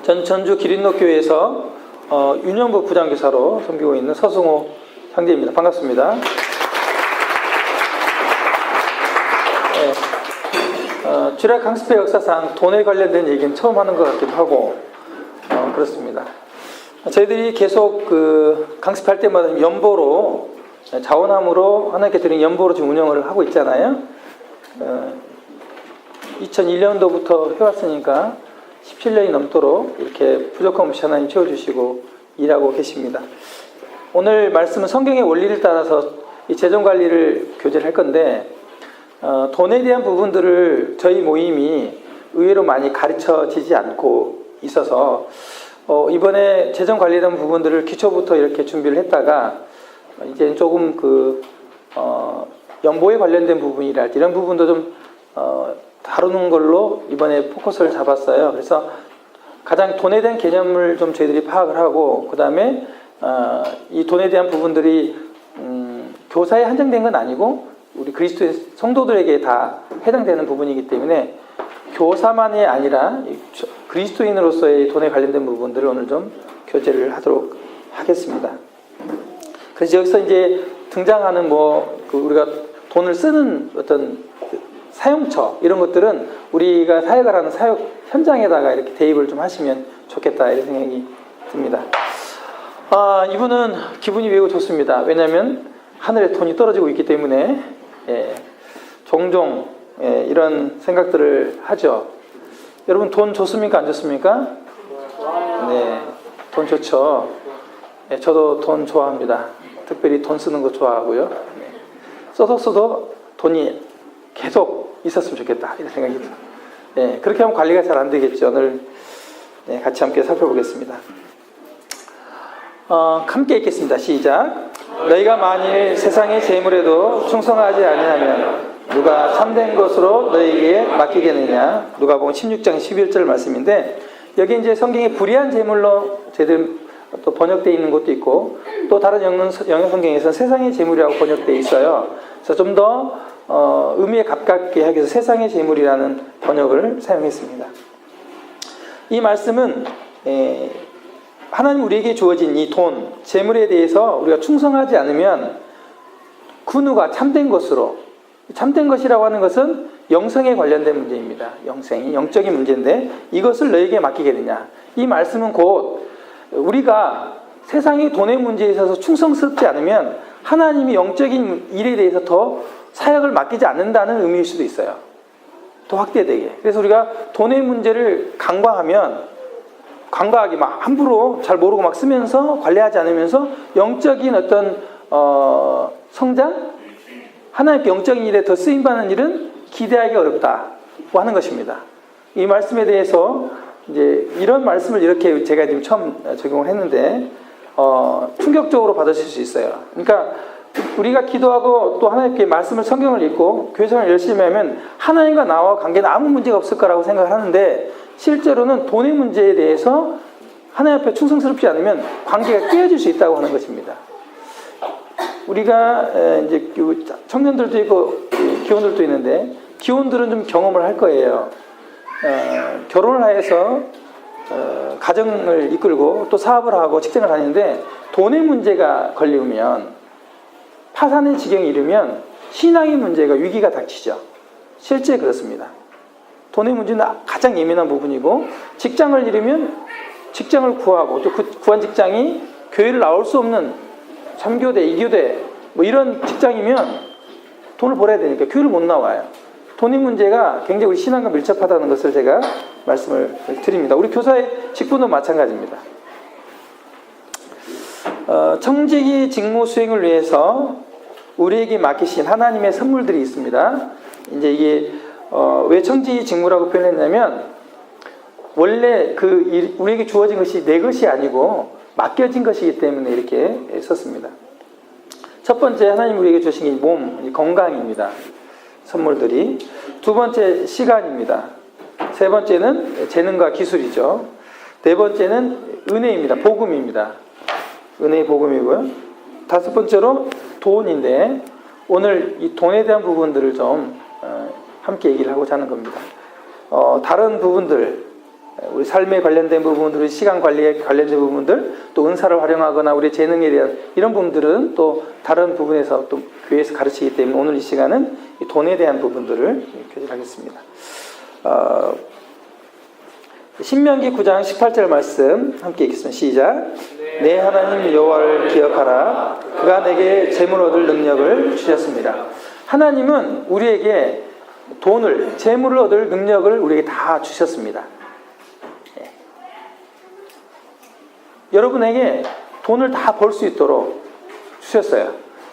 전 전주 기린노교회에서 윤영부 부장교사로 섬기고 있는 서승호 형제입니다. 반갑습니다. 주례 강습회 역사상 돈에 관련된 얘기는 처음 하는 것 같기도 하고 그렇습니다. 저희들이 계속 강습할 때마다 연보로 자원함으로 하나님께 드린 연보로 지금 운영을 하고 있잖아요. 2001년도부터 해왔으니까 17년이 넘도록 이렇게 부족한 없이 하나님 채워주시고 일하고 계십니다. 오늘 말씀은 성경의 원리를 따라서 이 재정관리를 교제를 할 건데 돈에 대한 부분들을 저희 모임이 의외로 많이 가르쳐지지 않고 있어서 이번에 재정관리에 대한 부분들을 기초부터 이렇게 준비를 했다가 이제 조금 연보에 관련된 부분이랄지 이런 부분도 좀 다루는 걸로 이번에 포커스를 잡았어요. 그래서 가장 돈에 대한 개념을 좀 저희들이 파악을 하고 그 다음에 이 돈에 대한 부분들이 교사에 한정된 건 아니고 우리 그리스도의 성도들에게 다 해당되는 부분이기 때문에 교사만이 아니라 그리스도인으로서의 돈에 관련된 부분들을 오늘 좀 교제를 하도록 하겠습니다. 그래서 여기서 이제 등장하는 우리가 돈을 쓰는 어떤 사용처 이런 것들은 우리가 사역을 하는 사역 현장에다가 이렇게 대입을 좀 하시면 좋겠다 이런 생각이 듭니다. 이분은 기분이 매우 좋습니다. 왜냐하면 하늘에 돈이 떨어지고 있기 때문에 종종 이런 생각들을 하죠. 여러분 돈 좋습니까? 안 좋습니까? 네, 돈 좋죠. 저도 돈 좋아합니다. 특별히 돈 쓰는 거 좋아하고요. 써도 돈이 계속 있었으면 좋겠다 이런 생각이 들어요. 그렇게 하면 관리가 잘 안 되겠죠. 오늘 같이 함께 살펴보겠습니다. 함께 읽겠습니다. 시작. 너희가 만일 세상의 재물에도 충성하지 아니하면 누가 참된 것으로 너희에게 맡기겠느냐. 누가복음 16장 11절 말씀인데 여기 이제 성경에 불의한 재물로 제대로 또 번역되어 있는 것도 있고 또 다른 영역 성경에서는 세상의 재물이라고 번역되어 있어요. 그래서 좀 더 의미에 가깝게 하기 위해서 세상의 재물이라는 번역을 사용했습니다. 이 말씀은 하나님 우리에게 주어진 이 돈, 재물에 대해서 우리가 충성하지 않으면 그 누가 참된 것으로, 참된 것이라고 하는 것은 영성에 관련된 문제입니다. 영적인 문제인데 이것을 너에게 맡기겠느냐. 이 말씀은 곧 우리가 세상의 돈의 문제에 있어서 충성스럽지 않으면 하나님이 영적인 일에 대해서 더 사역을 맡기지 않는다는 의미일 수도 있어요. 더 확대되게. 그래서 우리가 돈의 문제를 간과하게 막 함부로 잘 모르고 막 쓰면서 관리하지 않으면서 영적인 어떤 성장, 하나님께 영적인 일에 더 쓰임받는 일은 기대하기 어렵다고 하는 것입니다. 이 말씀에 대해서 이제 이런 말씀을 이렇게 제가 지금 처음 적용을 했는데 충격적으로 받으실 수 있어요. 그러니까 우리가 기도하고 또 하나님께 말씀을 성경을 읽고 교회생활을 열심히 하면 하나님과 나와 관계는 아무 문제가 없을 거라고 생각을 하는데 실제로는 돈의 문제에 대해서 하나님 앞에 충성스럽지 않으면 관계가 깨어질 수 있다고 하는 것입니다. 우리가 이제 청년들도 있고 기혼들도 있는데 기혼들은 좀 경험을 할 거예요. 결혼을 해서 가정을 이끌고 또 사업을 하고 직장을 다니는데 돈의 문제가 걸리면 파산의 지경에 이르면 신앙의 문제가 위기가 닥치죠. 실제 그렇습니다. 돈의 문제는 가장 예민한 부분이고 직장을 잃으면 직장을 구하고 또 그 구한 직장이 교회를 나올 수 없는 3교대, 2교대 이런 직장이면 돈을 벌어야 되니까 교회를 못 나와요. 돈의 문제가 굉장히 우리 신앙과 밀접하다는 것을 제가 말씀을 드립니다. 우리 교사의 직분도 마찬가지입니다. 청지기 직무 수행을 위해서 우리에게 맡기신 하나님의 선물들이 있습니다. 이제 이게 왜 청지기 직무라고 표현했냐면 원래 우리에게 주어진 것이 내 것이 아니고 맡겨진 것이기 때문에 이렇게 썼습니다. 첫 번째 하나님 우리에게 주신 게 몸, 건강입니다. 선물들이. 두 번째 시간입니다. 세 번째는 재능과 기술이죠. 네 번째는 은혜입니다. 복음입니다. 은혜의 복음이고요. 다섯 번째로 돈인데 오늘 이 돈에 대한 부분들을 좀 함께 얘기를 하고자 하는 겁니다. 다른 부분들 우리 삶에 관련된 부분들, 시간 관리에 관련된 부분들, 또 은사를 활용하거나 우리 재능에 대한 이런 부분들은 또 다른 부분에서 또 교회에서 가르치기 때문에 오늘 이 시간은 이 돈에 대한 부분들을 교제하겠습니다. 신명기 9장 18절 말씀 함께 읽겠습니다. 시작. 내 하나님 여호와를 기억하라. 그가 내게 재물 얻을 능력을 주셨습니다. 하나님은 우리에게 돈을, 재물을 얻을 능력을 우리에게 다 주셨습니다. 예. 여러분에게 돈을 다 벌 수 있도록 주셨어요.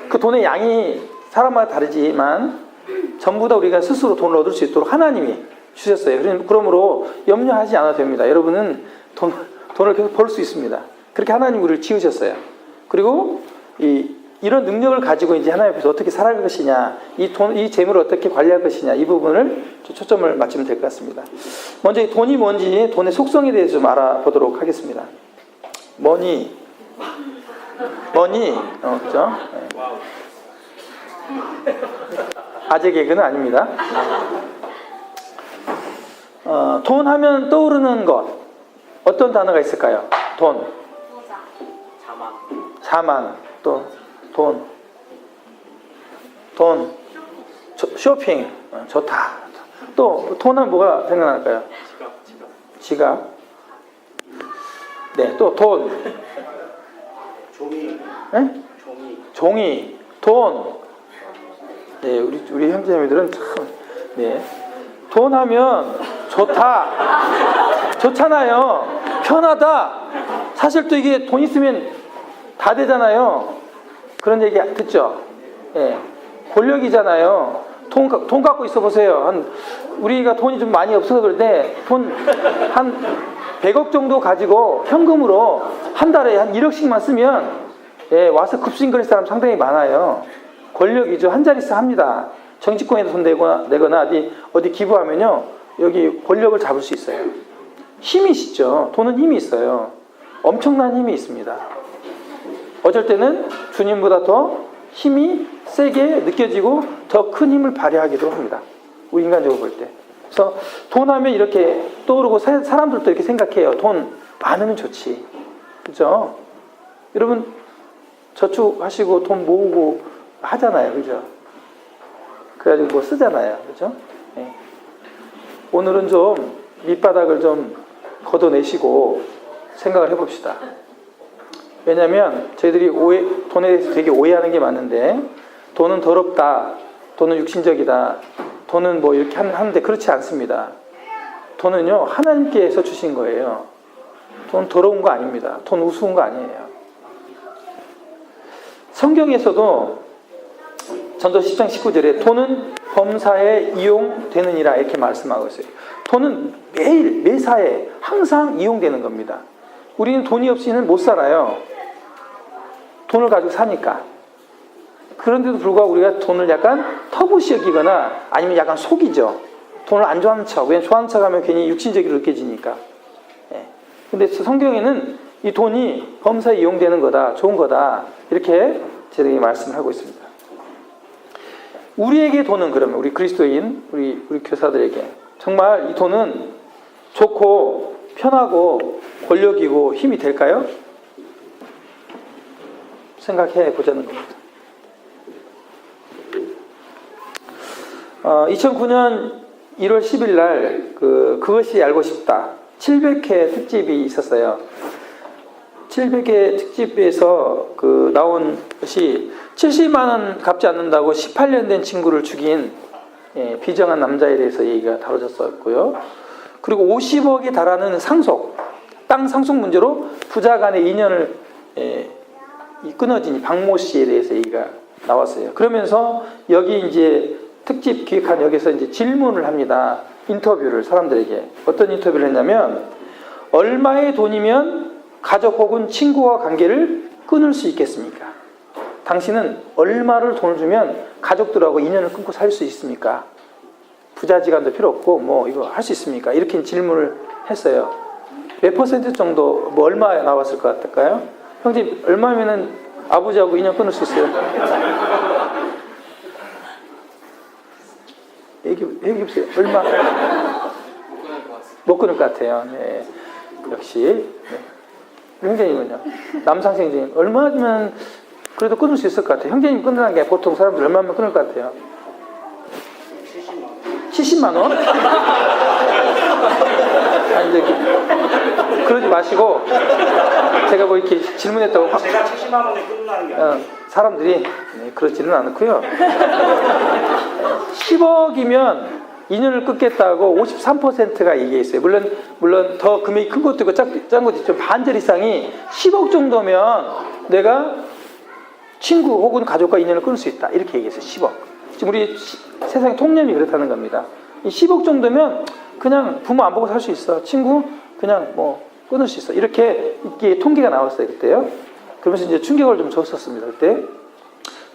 그 돈의 양이 사람마다 다르지만 전부 다 우리가 스스로 돈을 얻을 수 있도록 하나님이 주셨어요. 그러므로 염려하지 않아도 됩니다. 여러분은 돈을 계속 벌 수 있습니다. 그렇게 하나님 우리를 지으셨어요. 그리고 이런 능력을 가지고 이제 하나님 앞에서 어떻게 살아갈 것이냐, 이 재물을 어떻게 관리할 것이냐, 이 부분을 초점을 맞추면 될 것 같습니다. 먼저 돈이 뭔지, 돈의 속성에 대해서 좀 알아보도록 하겠습니다. 머니, 그죠? 네. 아재 개그는 아닙니다. 돈 하면 떠오르는 것, 어떤 단어가 있을까요? 돈, 자만, 또 돈, 쇼핑, 좋다. 또 돈은 뭐가 생각날까요? 지갑. 네, 또 돈. 네? 종이, 돈. 네, 우리 형제님들은 참, 네. 돈 하면 좋다. 좋잖아요. 편하다. 사실 또 이게 돈 있으면 다 되잖아요. 그런 얘기 듣죠? 예. 권력이잖아요. 돈 갖고 있어 보세요. 우리가 돈이 좀 많이 없어서 그런데 돈 한 100억 정도 가지고 현금으로 한 달에 한 1억씩만 쓰면 예, 와서 급신거릴 사람 상당히 많아요. 권력이죠. 한 자릿수 합니다. 정치권에서 돈 내거나 어디 기부하면요, 여기 권력을 잡을 수 있어요. 힘이 있죠. 돈은 힘이 있어요. 엄청난 힘이 있습니다. 어쩔 때는 주님보다 더 힘이 세게 느껴지고 더 큰 힘을 발휘하기도 합니다. 우리 인간적으로 볼 때. 그래서 돈 하면 이렇게 떠오르고 사람들도 이렇게 생각해요. 돈 많으면 좋지. 그죠? 여러분 저축하시고 돈 모으고 하잖아요. 그죠? 그래가지고 뭐 쓰잖아요. 그죠? 네. 오늘은 좀 밑바닥을 좀 걷어내시고 생각을 해봅시다. 왜냐하면 저희들이 돈에 대해서 되게 오해하는 게 많은데, 돈은 더럽다, 돈은 육신적이다, 돈은 뭐 이렇게 하는데 그렇지 않습니다. 돈은요, 하나님께서 주신 거예요. 돈 더러운 거 아닙니다. 돈 우스운 거 아니에요. 성경에서도 전도 10장 19절에 돈은 범사에 이용되느니라 이렇게 말씀하고 있어요. 돈은 매일 매사에 항상 이용되는 겁니다. 우리는 돈이 없이는 못 살아요. 돈을 가지고 사니까. 그런데도 불구하고 우리가 돈을 약간 터부시 여기거나 아니면 약간 속이죠. 돈을 안 좋아하는 척. 왜냐면 좋아하는 척 하면 괜히 육신적으로 느껴지니까. 예. 근데 성경에는 이 돈이 범사에 이용되는 거다, 좋은 거다, 이렇게 제가 말씀을 하고 있습니다. 우리에게 돈은 그러면, 우리 그리스도인, 우리 교사들에게 정말 이 돈은 좋고 편하고 권력이고 힘이 될까요? 생각해 보자는 겁니다. 2009년 1월 10일 날 그것이 알고 싶다 700회 특집이 있었어요. 700회 특집에서 나온 것이 70만 원 갚지 않는다고 18년 된 친구를 죽인 비정한 남자에 대해서 얘기가 다뤄졌었고요. 그리고 50억에 달하는 상속, 땅 상속 문제로 부자 간의 인연을 끊어진 박모 씨에 대해서 얘기가 나왔어요. 그러면서 여기 이제 특집 기획한 여기서 이제 질문을 합니다. 인터뷰를 사람들에게. 어떤 인터뷰를 했냐면, 얼마의 돈이면 가족 혹은 친구와 관계를 끊을 수 있겠습니까? 당신은 얼마를 돈을 주면 가족들하고 인연을 끊고 살 수 있습니까? 부자지간도 필요 없고 뭐 이거 할 수 있습니까? 이렇게 질문을 했어요. 몇 퍼센트 정도, 뭐 얼마 나왔을 것 같을까요? 형님, 얼마면은 아버지하고 인연 끊을 수 있어요? 얘기해보세요. 얼마? 못 끊을 것 같아요. 네. 역시. 네. 형제님은요? 남상생 형제님. 얼마면 그래도 끊을 수 있을 것 같아요. 형제님 끊는 게 보통 사람들 얼마면 끊을 것 같아요? 70만 원? 아니, 이제 그러지 마시고, 제가 뭐 이렇게 질문했다고. 제가 70만 원에 끊는다는 게 아니에요. 사람들이 그렇지는 않고요. 10억이면 인연을 끊겠다고 53%가 얘기했어요. 물론 더 금액이 큰 것도 있고 작은 것도 있죠. 반절 이상이 10억 정도면 내가 친구 혹은 가족과 인연을 끊을 수 있다. 이렇게 얘기했어요. 10억. 지금 우리 세상 통념이 그렇다는 겁니다. 이 10억 정도면 그냥 부모 안 보고 살 수 있어. 친구 그냥 뭐 끊을 수 있어. 이렇게 통계가 나왔어요. 그때요. 그러면서 이제 충격을 좀 줬었습니다. 그때.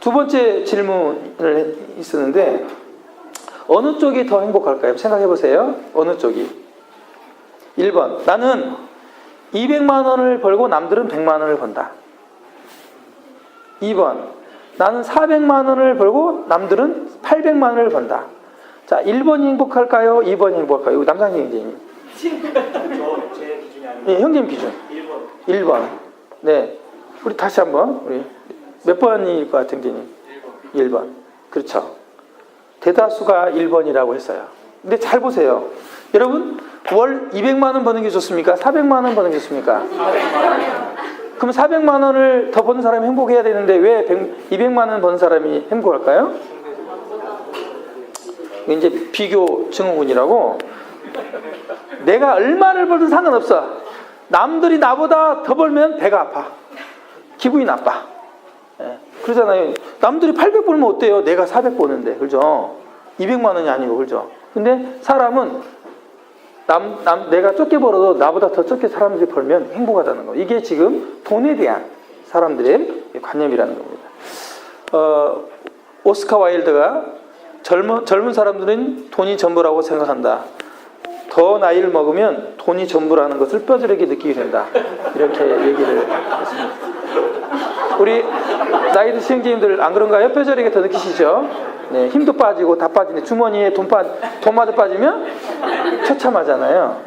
두 번째 질문을 있었는데, 어느 쪽이 더 행복할까요? 생각해 보세요. 어느 쪽이? 1번. 나는 200만 원을 벌고 남들은 100만 원을 번다. 2번. 나는 400만 원을 벌고 남들은 800만 원을 번다. 자, 1번이 행복할까요? 2번이 행복할까요? 남상진 형제님. 제 기준이 아니고. 네, 형님 기준. 1번. 1번. 네. 우리 다시 한번. 우리 몇 번일 것 같은 형제님? 1번. 그렇죠. 대다수가 1번이라고 했어요. 근데 잘 보세요. 여러분, 월 200만 원 버는 게 좋습니까? 400만 원 버는 게 좋습니까? 그럼 400만 원을 더 버는 사람이 행복해야 되는데 왜 200만 원 버는 사람이 행복할까요? 이제 비교 증후군이라고. 내가 얼마를 벌든 상관없어. 남들이 나보다 더 벌면 배가 아파. 기분이 나빠. 예, 그러잖아요. 남들이 800 벌면 어때요? 내가 400 버는데, 그죠? 200만 원이 아니고, 그죠? 근데 사람은 내가 적게 벌어도 나보다 더 적게 사람들이 벌면 행복하다는 거. 이게 지금 돈에 대한 사람들의 관념이라는 겁니다. 오스카 와일드가 젊은 사람들은 돈이 전부라고 생각한다. 더 나이를 먹으면 돈이 전부라는 것을 뼈저리게 느끼게 된다. 이렇게 얘기를 했습니다. 우리 나이 드신 형제님들 안 그런가요? 뼈저리게 더 느끼시죠? 네, 힘도 빠지고 다 빠지네. 주머니에 돈마저 빠지면 처참하잖아요.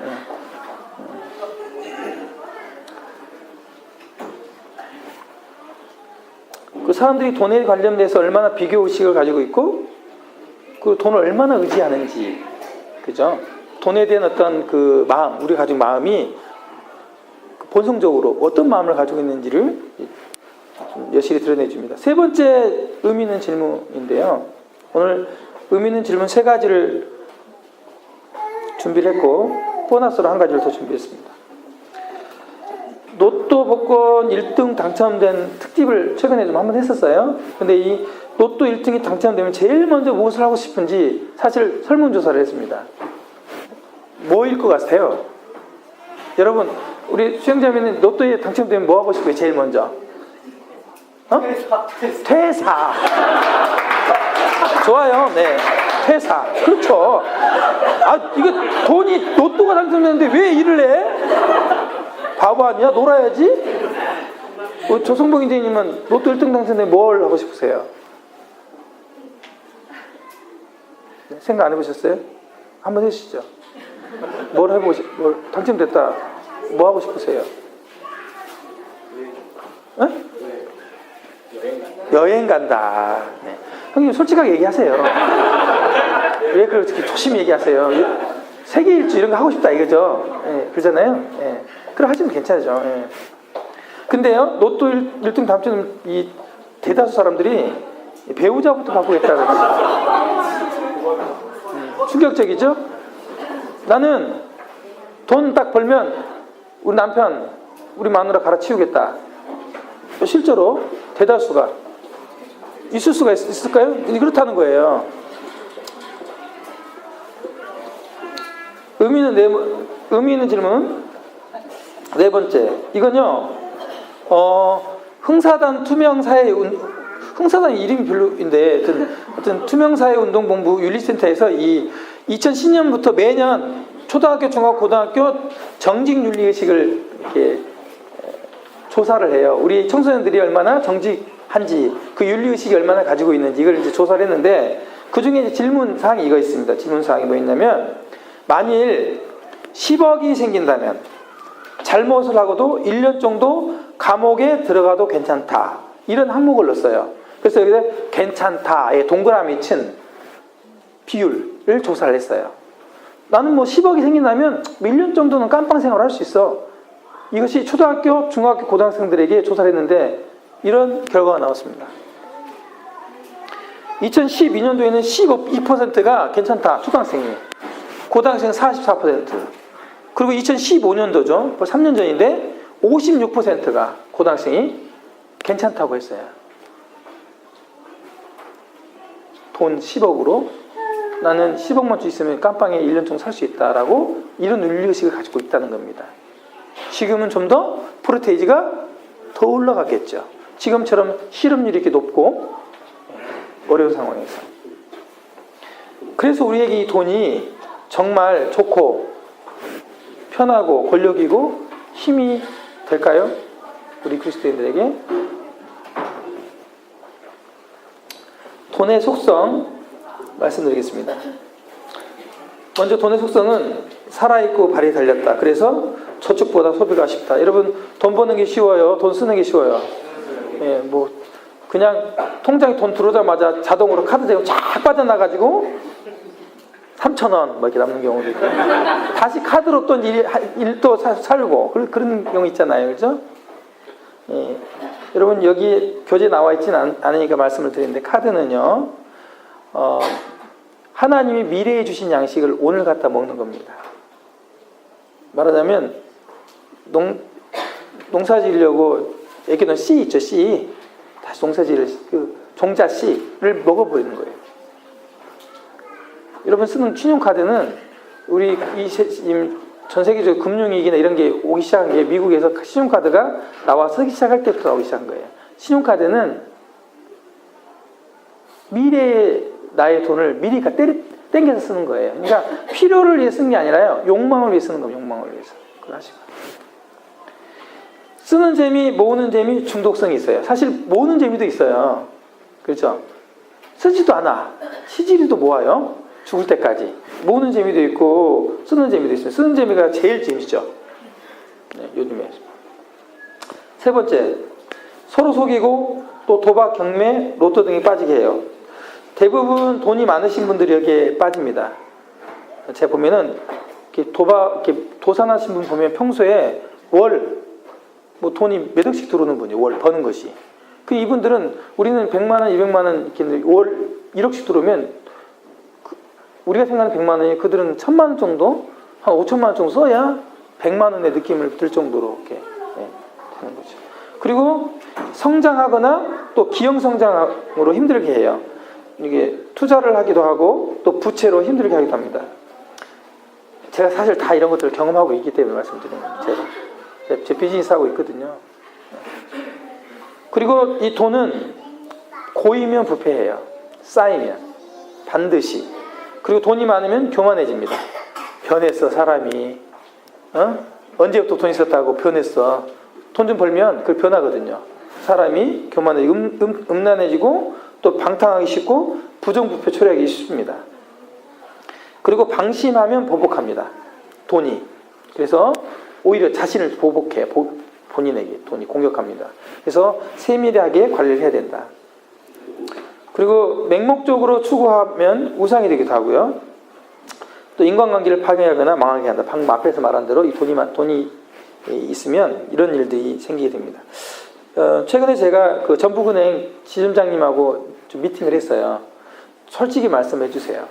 그 사람들이 돈에 관련돼서 얼마나 비교의식을 가지고 있고 그 돈을 얼마나 의지하는지, 그죠? 돈에 대한 어떤 그 마음, 우리가 가진 마음이 본성적으로 어떤 마음을 가지고 있는지를 좀 여실히 드러내줍니다. 세 번째 의미 있는 질문인데요. 오늘 의미 있는 질문 세 가지를 준비를 했고 보너스로 한 가지를 더 준비했습니다. 로또 복권 1등 당첨된 특집을 최근에 좀 한번 했었어요. 근데 이 로또 1등이 당첨되면 제일 먼저 무엇을 하고 싶은지 사실 설문조사를 했습니다. 뭐일 것 같아요? 여러분, 우리 수영자매는 로또에 당첨되면 뭐 하고 싶어요? 제일 먼저? 퇴사. 좋아요. 네. 퇴사. 그렇죠. 이거 돈이 로또가 당첨됐는데 왜 일을 해? 바보 아니야? 놀아야지? 조성봉 인재님은 로또 1등 당첨되면 뭘 하고 싶으세요? 생각 안 해보셨어요? 한번 해주시죠. 뭘 당첨됐다. 뭐 하고 싶으세요? 여행 간다. 네. 형님 솔직하게 얘기하세요. 왜 그렇게 조심히 얘기하세요? 세계 일주 이런 거 하고 싶다 이거죠. 네, 그러잖아요. 네. 그럼 하시면 괜찮죠. 네. 근데요, 로또 1등 당첨 이 대다수 사람들이 배우자부터 바꾸겠다 그랬어요. 충격적이죠? 나는 돈 딱 벌면 우리 남편, 우리 마누라 갈아치우겠다. 실제로 대다수가 있을 수가 있을까요? 그렇다는 거예요. 의미 있는 질문 네 번째. 이건요, 흥사단 투명사회 흥사단 이름이 별로인데 어떤 투명사회운동본부 윤리센터에서 이 2010년부터 매년 초등학교, 중학교, 고등학교 정직윤리의식을 이렇게 조사를 해요. 우리 청소년들이 얼마나 정직한지, 그 윤리의식이 얼마나 가지고 있는지 이걸 이제 조사를 했는데 그 중에 질문 사항이 이거 있습니다. 질문 사항이 뭐 있냐면, 만일 10억이 생긴다면 잘못을 하고도 1년 정도 감옥에 들어가도 괜찮다. 이런 항목을 넣었어요. 그래서 여기서 괜찮다에 동그라미 친 비율을 조사를 했어요. 나는 뭐 10억이 생긴다면 1년 정도는 깜빵 생활을 할 수 있어. 이것이 초등학교, 중학교, 고등학생들에게 조사를 했는데 이런 결과가 나왔습니다. 2012년도에는 12%가 괜찮다. 초등학생이. 고등학생 44%. 그리고 2015년도죠. 벌써 3년 전인데 56%가 고등학생이 괜찮다고 했어요. 돈 10억으로 나는 10억만 주 있으면 깜빵에 1년 정도 살 수 있다라고 이런 윤리의식을 가지고 있다는 겁니다. 지금은 좀 더 프로테이지가 더 올라갔겠죠. 지금처럼 실업률이 이렇게 높고 어려운 상황에서. 그래서 우리에게 이 돈이 정말 좋고 편하고 권력이고 힘이 될까요? 우리 그리스도인들에게. 돈의 속성 말씀드리겠습니다. 먼저 돈의 속성은 살아있고 발이 달렸다. 그래서 저축보다 소비가 쉽다. 여러분 돈 버는 게 쉬워요? 돈 쓰는 게 쉬워요? 예, 뭐 그냥 통장에 돈 들어오자마자 자동으로 카드 대고 쫙 빠져나가지고 3,000원 뭐 이렇게 남는 경우도 있고 다시 카드로 또 일도 살고 그런 경우 있잖아요. 그렇죠? 예. 여러분 여기 교재에 나와 있지는 않으니까 말씀을 드리는데 카드는요 하나님이 미래에 주신 양식을 오늘 갖다 먹는 겁니다. 말하자면 농사 지으려고 애기는 씨 있죠. 씨 다시 농사 지을 그 종자 씨를 먹어버리는 거예요. 여러분 쓰는 신용카드는 우리 전 세계적 금융위기나 이런 게 오기 시작한 게 미국에서 신용카드가 쓰기 시작할 때부터 나오기 시작한 거예요. 신용카드는 미래의 나의 돈을 미리 땡겨서 쓰는 거예요. 그러니까 필요를 위해 쓰는 게 아니라요. 욕망을 위해 쓰는 겁니다. 욕망을 위해서. 그걸 하시고. 쓰는 재미, 모으는 재미, 중독성이 있어요. 사실 모으는 재미도 있어요. 그렇죠? 쓰지도 않아. 시지리도 모아요. 죽을 때까지. 모으는 재미도 있고 쓰는 재미도 있어요. 쓰는 재미가 제일 재밌죠. 네, 요즘에. 세 번째, 서로 속이고 또 도박, 경매, 로또 등이 빠지게 해요. 대부분 돈이 많으신 분들이 여기에 빠집니다. 제가 보면은 이렇게 도산하신 분 보면 평소에 월 뭐 돈이 몇 억씩 들어오는 분이에요. 월 버는 것이. 그 이분들은 우리는 100만 원, 200만 원 이렇게 월 1억씩 들어오면 우리가 생각하는 100만 원이 그들은 1000만 원 정도, 한 5천만 원 정도 써야 100만 원의 느낌을 들 정도로 이렇게 되는 거죠. 그리고 성장하거나 또 기형성장으로 힘들게 해요. 이게 투자를 하기도 하고 또 부채로 힘들게 하기도 합니다. 제가 사실 다 이런 것들을 경험하고 있기 때문에 말씀드리는 거예요. 제 비즈니스 하고 있거든요. 그리고 이 돈은 고이면 부패해요. 쌓이면 반드시. 그리고 돈이 많으면 교만해집니다. 변했어 사람이. 언제부터 돈 있었다고 변했어. 돈 좀 벌면 그걸 변하거든요. 사람이 교만해지고 음란해지고 또 방탕하기 쉽고 부정부패 처리하기 쉽습니다. 그리고 방심하면 보복합니다. 돈이. 그래서 오히려 자신을 보복해. 본인에게 돈이 공격합니다. 그래서 세밀하게 관리를 해야 된다. 그리고 맹목적으로 추구하면 우상이 되기도 하고요. 또 인간관계를 파괴하거나 망하게 한다. 방금 앞에서 말한 대로 이 돈이 있으면 이런 일들이 생기게 됩니다. 최근에 제가 그 전북은행 지점장님하고 좀 미팅을 했어요. 솔직히 말씀해 주세요.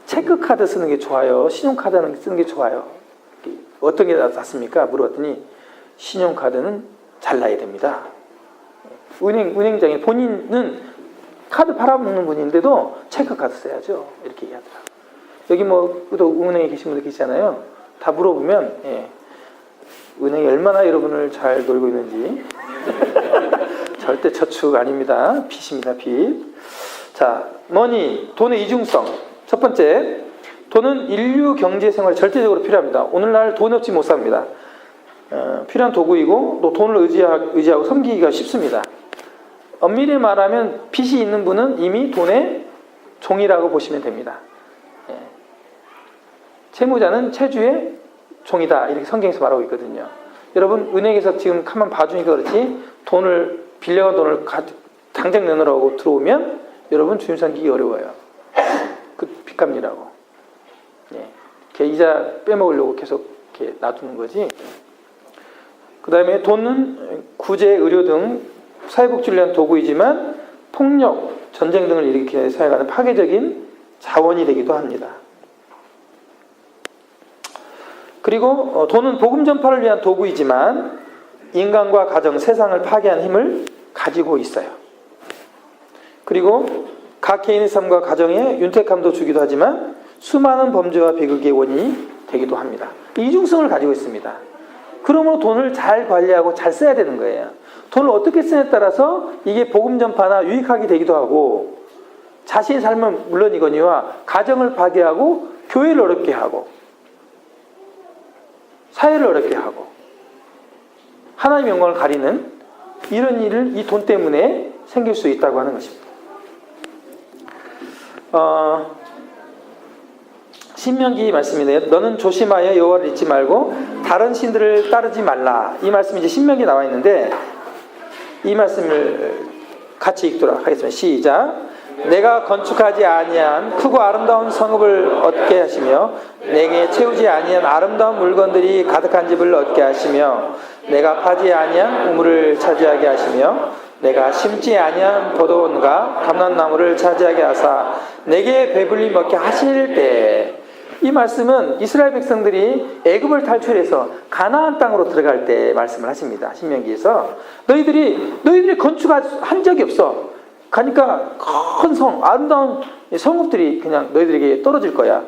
체크카드 쓰는 게 좋아요? 신용카드 쓰는 게 좋아요? 어떤 게 낫습니까? 물어봤더니 신용카드는 잘라야 됩니다. 은행장이 본인은 카드 팔아먹는 분인데도 체크카드 써야죠. 이렇게 얘기하더라고요. 여기 뭐 또 은행에 계신 분들 계시잖아요. 다 물어보면 은행이 얼마나 여러분을 잘 놀고 있는지 절대 저축 아닙니다. 빚입니다. 빚. 자, 머니, 돈의 이중성. 첫 번째, 돈은 인류 경제 생활에 절대적으로 필요합니다. 오늘날 돈 없이 못 삽니다. 필요한 도구이고 또 돈을 의지하고 섬기기가 쉽습니다. 엄밀히 말하면 빚이 있는 분은 이미 돈의 종이라고 보시면 됩니다. 채무자는 채주의 종이다. 이렇게 성경에서 말하고 있거든요. 여러분 은행에서 지금 가만 봐주니까 그렇지 돈을 빌려간 돈을 당장 내놓으라고 들어오면 여러분 주임 삼기기 어려워요. 그 빚값이라고. 예. 걔 이자 빼먹으려고 계속 이렇게 놔두는 거지. 그 다음에 돈은 구제, 의료 등 사회복지를 위한 도구이지만 폭력, 전쟁 등을 일으키는 사회가는 파괴적인 자원이 되기도 합니다. 그리고 돈은 복음 전파를 위한 도구이지만 인간과 가정, 세상을 파괴하는 힘을 가지고 있어요. 그리고 각 개인의 삶과 가정에 윤택함도 주기도 하지만 수많은 범죄와 비극의 원인이 되기도 합니다. 이중성을 가지고 있습니다. 그러므로 돈을 잘 관리하고 잘 써야 되는 거예요. 돈을 어떻게 쓰냐에 따라서 이게 복음 전파나 유익하게 되기도 하고 자신의 삶은 물론이거니와 가정을 파괴하고 교회를 어렵게 하고 사회를 어렵게 하고 하나님의 영광을 가리는 이런 일을 이 돈 때문에 생길 수 있다고 하는 것입니다. 신명기 말씀이네요. 너는 조심하여 여호와를 잊지 말고 다른 신들을 따르지 말라. 이 말씀이 이제 신명기에 나와 있는데 이 말씀을 같이 읽도록 하겠습니다. 시작. 내가 건축하지 아니한 크고 아름다운 성읍을 얻게 하시며 내게 채우지 아니한 아름다운 물건들이 가득한 집을 얻게 하시며 내가 파지 아니한 우물을 차지하게 하시며 내가 심지 아니한 포도원과 감람나무를 차지하게 하사 내게 배불리 먹게 하실 때 이 말씀은 이스라엘 백성들이 애굽을 탈출해서 가나안 땅으로 들어갈 때 말씀을 하십니다. 신명기에서 너희들이 건축한 적이 없어. 가니까 큰 성, 아름다운 성읍들이 그냥 너희들에게 떨어질 거야.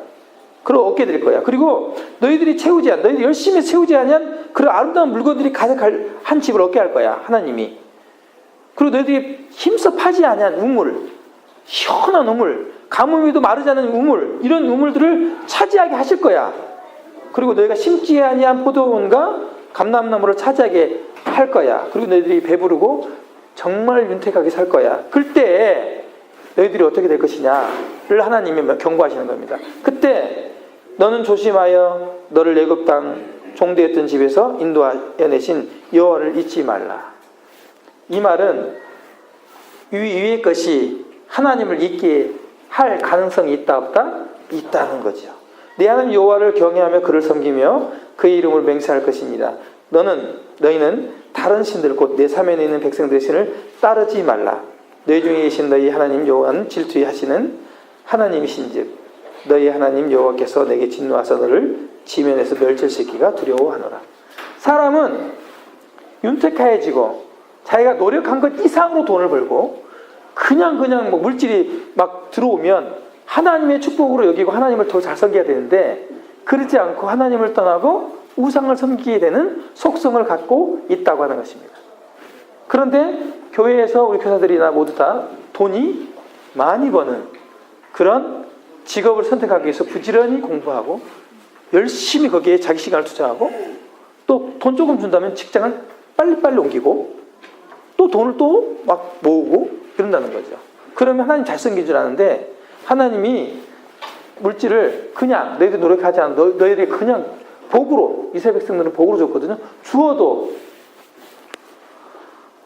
그리고 얻게 될 거야. 그리고 너희들이 너희들이 열심히 채우지 않으면 그런 아름다운 물건들이 가득할 한 집을 얻게 할 거야. 하나님이. 그리고 너희들이 힘써 파지 아니한 우물, 시원한 우물, 가뭄에도 마르지 않은 우물, 이런 우물들을 차지하게 하실 거야. 그리고 너희가 심지 아니한 포도원과 감람나무를 차지하게 할 거야. 그리고 너희들이 배부르고 정말 윤택하게 살 거야. 그때 너희들이 어떻게 될 것이냐를 하나님이 경고하시는 겁니다. 그때 너는 조심하여 너를 애굽 땅 종되었던 집에서 인도하여 내신 여호와를 잊지 말라. 이 말은 위의 것이 하나님을 잊게 할 가능성이 있다 없다? 있다는 거죠. 내 하나님 여호와를 경외하며 그를 섬기며 그의 이름을 맹세할 것입니다. 너희는 다른 신들 곧 내 사면에 있는 백성들의 신을 따르지 말라. 너희 중에 계신 너희 하나님 여호와는 질투하시는 하나님이신즉 너희 하나님 여호와께서 내게 진노하사 너를 지면에서 멸절시키기가 두려워하노라. 사람은 윤택해지고 자기가 노력한 것 이상으로 돈을 벌고 그냥 뭐 물질이 막 들어오면 하나님의 축복으로 여기고 하나님을 더 잘 섬겨야 되는데 그러지 않고 하나님을 떠나고 우상을 섬기게 되는 속성을 갖고 있다고 하는 것입니다. 그런데 교회에서 우리 교사들이나 모두 다 돈이 많이 버는 그런 직업을 선택하기 위해서 부지런히 공부하고 열심히 거기에 자기 시간을 투자하고 또 돈 조금 준다면 직장을 빨리빨리 옮기고 또 돈을 또 막 모으고 그런다는 거죠. 그러면 하나님 잘 섬긴 줄 아는데 하나님이 물질을 그냥 너희들 노력하지 않아 너희들이 그냥 복으로 이스라엘 백성들은 복으로 줬거든요. 주어도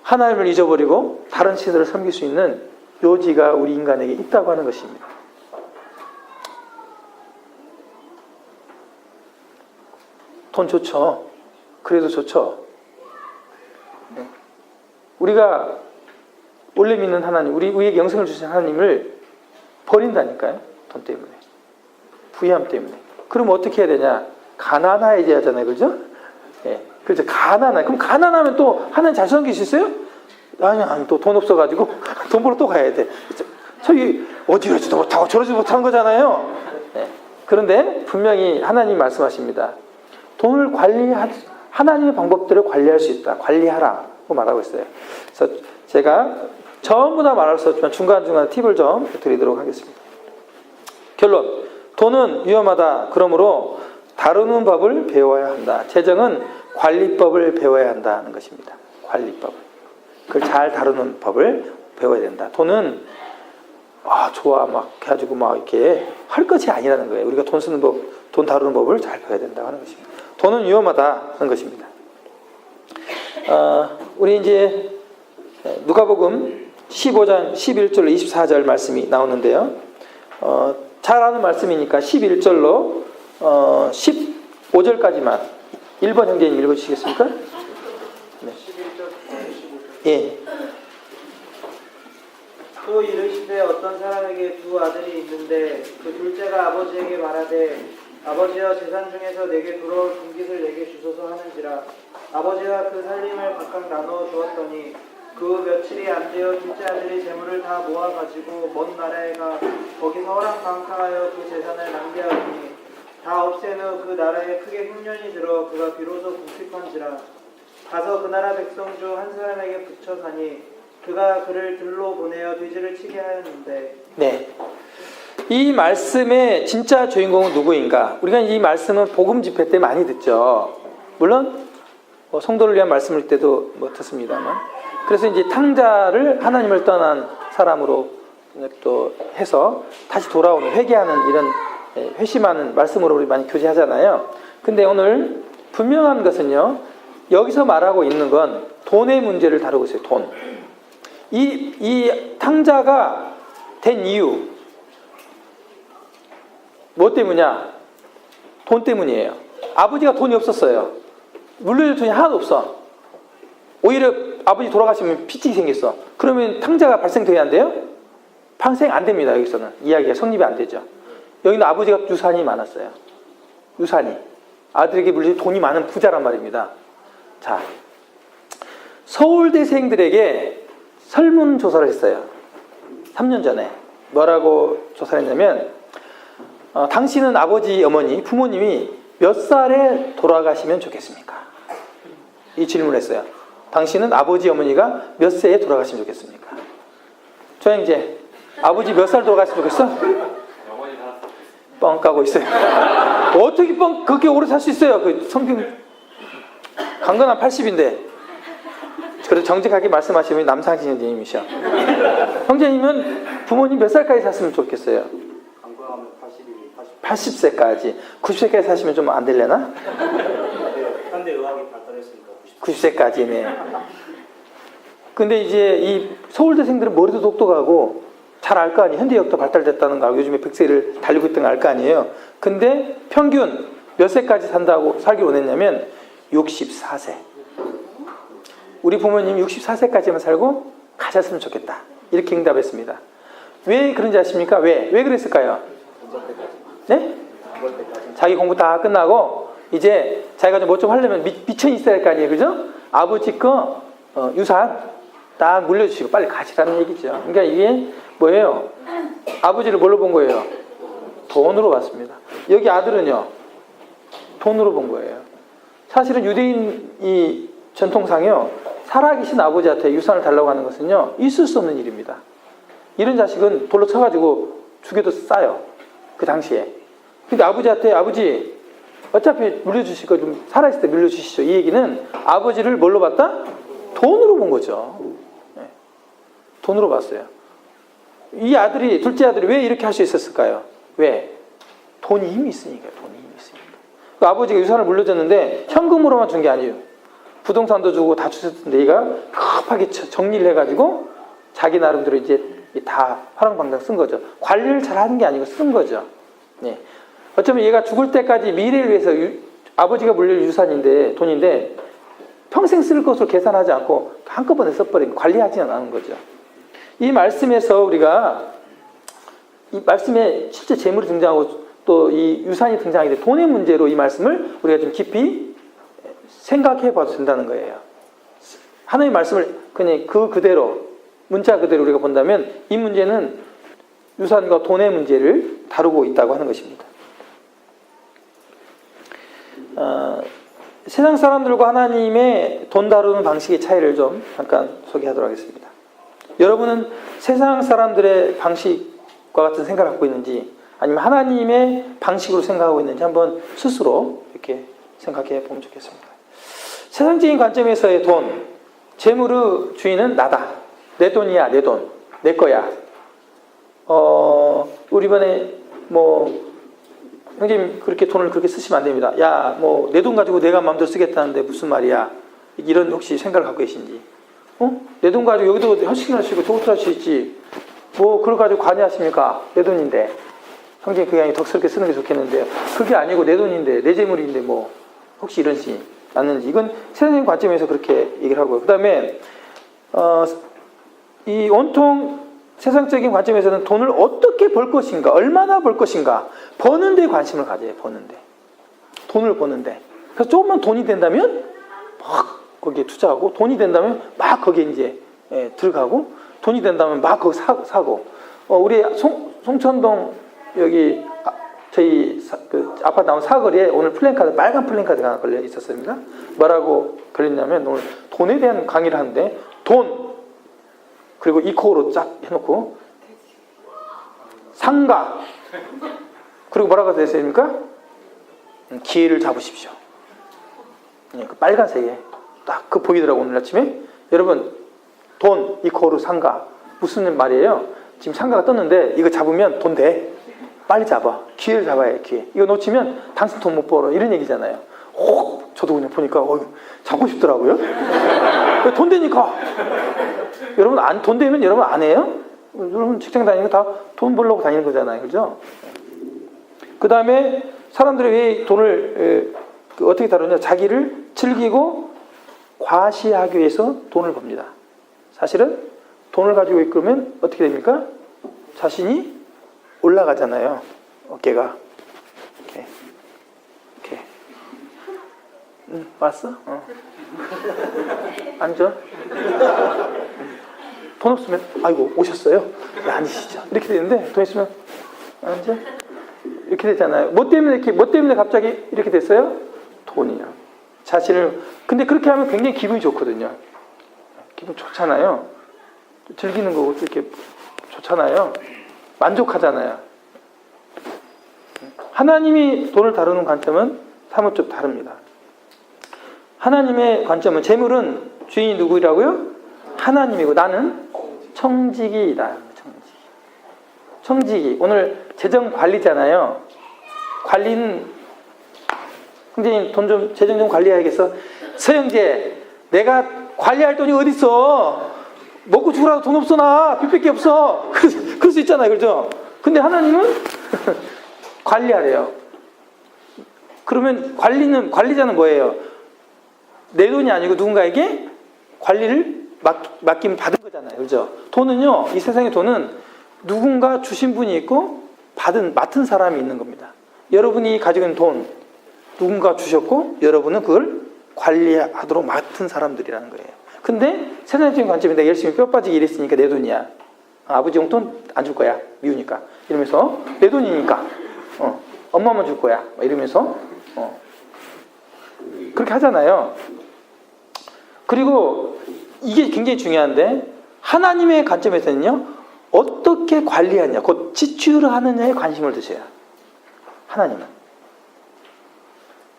하나님을 잊어버리고 다른 신들을 섬길 수 있는 요지가 우리 인간에게 있다고 하는 것입니다. 돈 좋죠. 그래도 좋죠. 네. 우리가 원래 믿는 하나님, 우리에게 영생을 주신 하나님을 버린다니까요. 돈 때문에. 부유함 때문에. 그럼 어떻게 해야 되냐? 가난해야지 하잖아요. 그죠? 예. 그렇죠. 그럼 가난하면 또 하나님 잘 섬길 수 있어요? 아니, 또 돈 없어가지고 돈 벌러 또 가야 돼. 저기 어디로지도 못하고 저러지도 못하는 거잖아요. 예. 그런데 분명히 하나님 말씀하십니다. 돈을 하나님의 방법대로 관리할 수 있다. 관리하라고 말하고 있어요. 그래서 제가 전부 다 말할 수 없지만 중간중간 팁을 좀 드리도록 하겠습니다. 결론. 돈은 위험하다. 그러므로 다루는 법을 배워야 한다. 재정은 관리법을 배워야 한다는 것입니다. 관리법을. 그걸 잘 다루는 법을 배워야 된다. 돈은 좋아 막 해가지고 막 이렇게 할 것이 아니라는 거예요. 우리가 돈 쓰는 법, 돈 다루는 법을 잘 배워야 된다고 하는 것입니다. 돈은 위험하다는 것입니다. 우리 이제 누가복음 15장 11절로 24절 말씀이 나오는데요. 잘 아는 말씀이니까 11절로 15절까지만 1번 형제님 읽어주시겠습니까? 네. 11절, 15절. 예. 또 이르시되 어떤 사람에게 두 아들이 있는데 그 둘째가 아버지에게 말하되 아버지여 재산 중에서 내게 돌아올 분깃을 내게 주소서 하는지라 아버지가 그 살림을 각각 나누어 주었더니 그 며칠이 안 되어 둘째 아들이 재물을 다 모아 가지고 먼 나라에 가 거기서 허랑방탕하여 그 재산을 낭비하더니 다 없앤 후 그 나라에 크게 흉년이 들어 그가 비로소 궁핍한지라 가서 그 나라 백성 중 한 사람에게 붙여 사니 그가 그를 들로 보내어 돼지를 치게 하였는데. 네. 이 말씀의 진짜 주인공은 누구인가? 우리가 이 말씀은 복음 집회 때 많이 듣죠. 물론 성도를 위한 말씀일 때도 듣습니다만. 그래서 이제 탕자를 하나님을 떠난 사람으로 또 해서 다시 돌아오는 회개하는 이런 회심하는 말씀으로 우리 많이 교제하잖아요. 근데 오늘 분명한 것은요. 여기서 말하고 있는 건 돈의 문제를 다루고 있어요. 돈. 이 탕자가 된 이유 뭐 때문이냐? 돈 때문이에요. 아버지가 돈이 없었어요. 물려줄 돈이 하나도 없어. 오히려 아버지 돌아가시면 빚이 생겼어. 그러면 탕자가 발생돼야 안 돼요? 발생 안 됩니다. 여기서는 이야기가 성립이 안 되죠. 여기는 아버지가 유산이 많았어요. 유산이 아들에게 물려줄 돈이 많은 부자란 말입니다. 자, 서울대생들에게 설문조사를 했어요. 3년 전에. 뭐라고 조사를 했냐면 당신은 아버지, 어머니, 부모님이 몇 살에 돌아가시면 좋겠습니까? 이 질문을 했어요. 당신은 아버지, 어머니가 몇 세에 돌아가시면 좋겠습니까? 조영재, 아버지 몇 살 돌아가시면 좋겠어? 뻥 까고 있어요. 어떻게 그렇게 오래 살 수 있어요? 그 성경 강건한 80인데. 그래서 정직하게 말씀하시면 남상진 형제님이셔. 형제님은 부모님 몇 살까지 샀으면 좋겠어요? 강건하면 80, 80세까지. 90세까지 사시면 좀 안 되려나? 현대 의학이 발달했으니까 90세까지네. 근데 이제 이 서울대생들은 머리도 똑똑하고 잘 알 거 아니에요. 현대의학도 발달됐다는 거 알고 요즘에 100세를 달리고 있던 거 알 거 아니에요. 근데 평균 몇 세까지 산다고 살기 원했냐면 64세. 우리 부모님 64세까지만 살고 가셨으면 좋겠다. 이렇게 응답했습니다. 왜 그런지 아십니까? 왜 그랬을까요? 네? 자기 공부 다 끝나고 이제 자기가 좀 뭐 좀 하려면 미천이 있어야 할 거 아니에요. 그죠? 아버지 거 유산 딱 물려주시고 빨리 가시라는 얘기죠. 그러니까 이게 뭐예요? 아버지를 뭘로 본 거예요? 돈으로 봤습니다. 여기 아들은요? 돈으로 본 거예요. 사실은 유대인 이 전통상요. 살아계신 아버지한테 유산을 달라고 하는 것은요. 있을 수 없는 일입니다. 이런 자식은 돌로 쳐가지고 죽여도 싸요. 그 당시에. 근데 아버지한테 아버지 어차피 물려주실 거 좀 살아있을 때 물려주시죠. 이 얘기는 아버지를 뭘로 봤다? 돈으로 본 거죠. 네. 돈으로 봤어요. 이 아들이 둘째 아들이 왜 이렇게 할 수 있었을까요? 왜? 돈이 힘이 있으니까요. 돈이 힘이 있으니까. 그 아버지가 유산을 물려줬는데 현금으로만 준 게 아니에요. 부동산도 주고 다 주셨는데 얘가 급하게 정리를 해가지고 자기 나름대로 이제 다 화랑방당 쓴 거죠. 관리를 잘 하는 게 아니고 쓴 거죠. 네. 어쩌면 얘가 죽을 때까지 미래를 위해서 아버지가 물릴 유산인데 돈인데 평생 쓸 것으로 계산하지 않고 한꺼번에 써버린 관리하지는 않은 거죠. 이 말씀에서 우리가 이 말씀에 실제 재물이 등장하고 또 이 유산이 등장하게 돼 돈의 문제로 이 말씀을 우리가 좀 깊이 생각해 봐도 된다는 거예요. 하나님의 말씀을 그냥 그대로 문자 그대로 우리가 본다면 이 문제는 유산과 돈의 문제를 다루고 있다고 하는 것입니다. 세상 사람들과 하나님의 돈 다루는 방식의 차이를 좀 잠깐 소개하도록 하겠습니다. 여러분은 세상 사람들의 방식과 같은 생각을 갖고 있는지 아니면 하나님의 방식으로 생각하고 있는지 한번 스스로 이렇게 생각해 보면 좋겠습니다. 세상적인 관점에서의 돈, 재물의 주인은 나다. 내 돈이야, 내 돈, 내 거야. 우리 이번에 뭐 형님 그렇게 돈을 그렇게 쓰시면 안 됩니다. 야, 뭐 내 돈 가지고 내가 마음대로 쓰겠다는데 무슨 말이야? 이런 혹시 생각을 갖고 계신지? 내 돈 가지고 여기도 현식을 하시고 저것도 할 수 있지. 뭐 그걸 가지고 관여하십니까? 내 돈인데. 형님 그게 아니고 덕스럽게 쓰는 게 좋겠는데요. 그게 아니고 내 돈인데 내 재물인데 뭐 혹시 이런지 않는지 이건 세상적인 관점에서 그렇게 얘기를 하고요. 그 다음에 이 온통 세상적인 관점에서는 돈을 어떻게 벌 것인가, 얼마나 벌 것인가, 버는 데 관심을 가져요. 버는 데. 돈을 버는 데. 그래서 조금만 돈이 된다면 막 거기에 투자하고, 돈이 된다면 막 거기에 이제 들어가고, 돈이 된다면 막 거기 사고. 우리 송천동 여기 저희 그 아파트 나온 사거리에 오늘 플랜카드, 빨간 플랜카드가 하나 걸려 있었습니다. 뭐라고 걸렸냐면 오늘 돈에 대한 강의를 하는데 돈 그리고 이코어로 쫙 해놓고 상가 그리고 뭐라고 되어 있습니까? 기회를 잡으십시오. 그 빨간색에 딱 그 보이더라고 오늘 아침에. 여러분 돈 이코어로 상가 무슨 말이에요? 지금 상가가 떴는데 이거 잡으면 돈 돼. 빨리 잡아. 기회를 잡아야 해. 기회. 이거 놓치면 당신 돈 못 벌어. 이런 얘기잖아요. 저도 그냥 보니까 잡고 싶더라고요. 돈 되니까. 여러분 돈 되면 여러분 안 해요? 여러분 직장 다니는 거 다 돈 벌려고 다니는 거잖아요. 그죠? 그 다음에 사람들이 왜 돈을 어떻게 다루냐? 자기를 즐기고 과시하기 위해서 돈을 법니다. 사실은 돈을 가지고 있으면 어떻게 됩니까? 자신이 올라가잖아요. 어깨가. 이렇게. 왔어? 앉아. 돈 없으면 아이고 오셨어요? 네, 앉으시죠. 이렇게 되는데 돈 있으면 앉아. 이렇게 되잖아요. 뭐 때문에 갑자기 이렇게 됐어요? 돈이요. 자신을. 근데 그렇게 하면 굉장히 기분이 좋거든요. 기분 좋잖아요. 즐기는 거고 이렇게 좋잖아요. 만족하잖아요. 하나님이 돈을 다루는 관점은 사뭇 좀 다릅니다. 하나님의 관점은 재물은 주인이 누구라고요? 하나님이고 나는 청지기이다. 청지기. 오늘 재정 관리잖아요. 관리는 형제님 돈 좀 재정 좀 관리해야겠어. 서영재 내가 관리할 돈이 어디 있어? 먹고 죽으라도 돈 없어 나 빚밖에 없어. 그럴 수 있잖아요. 그렇죠? 근데 하나님은 관리하래요. 그러면 관리자는 뭐예요? 내 돈이 아니고 누군가에게 관리를 맡김 받은 거잖아요. 그렇죠? 돈은요, 이 세상의 돈은 누군가 주신 분이 있고 맡은 사람이 있는 겁니다. 여러분이 가지고 있는 돈 누군가 주셨고 여러분은 그걸 관리하도록 맡은 사람들이라는 거예요. 근데 세상적인 관점에 내가 열심히 뼈 빠지게 일했으니까 내 돈이야. 아버지 용돈 안 줄 거야. 미우니까. 이러면서 내 돈이니까 엄마만 줄 거야. 이러면서 그렇게 하잖아요. 그리고 이게 굉장히 중요한데 하나님의 관점에서는요. 어떻게 관리하냐, 곧 지출을 하느냐에 관심을 두세요. 하나님은.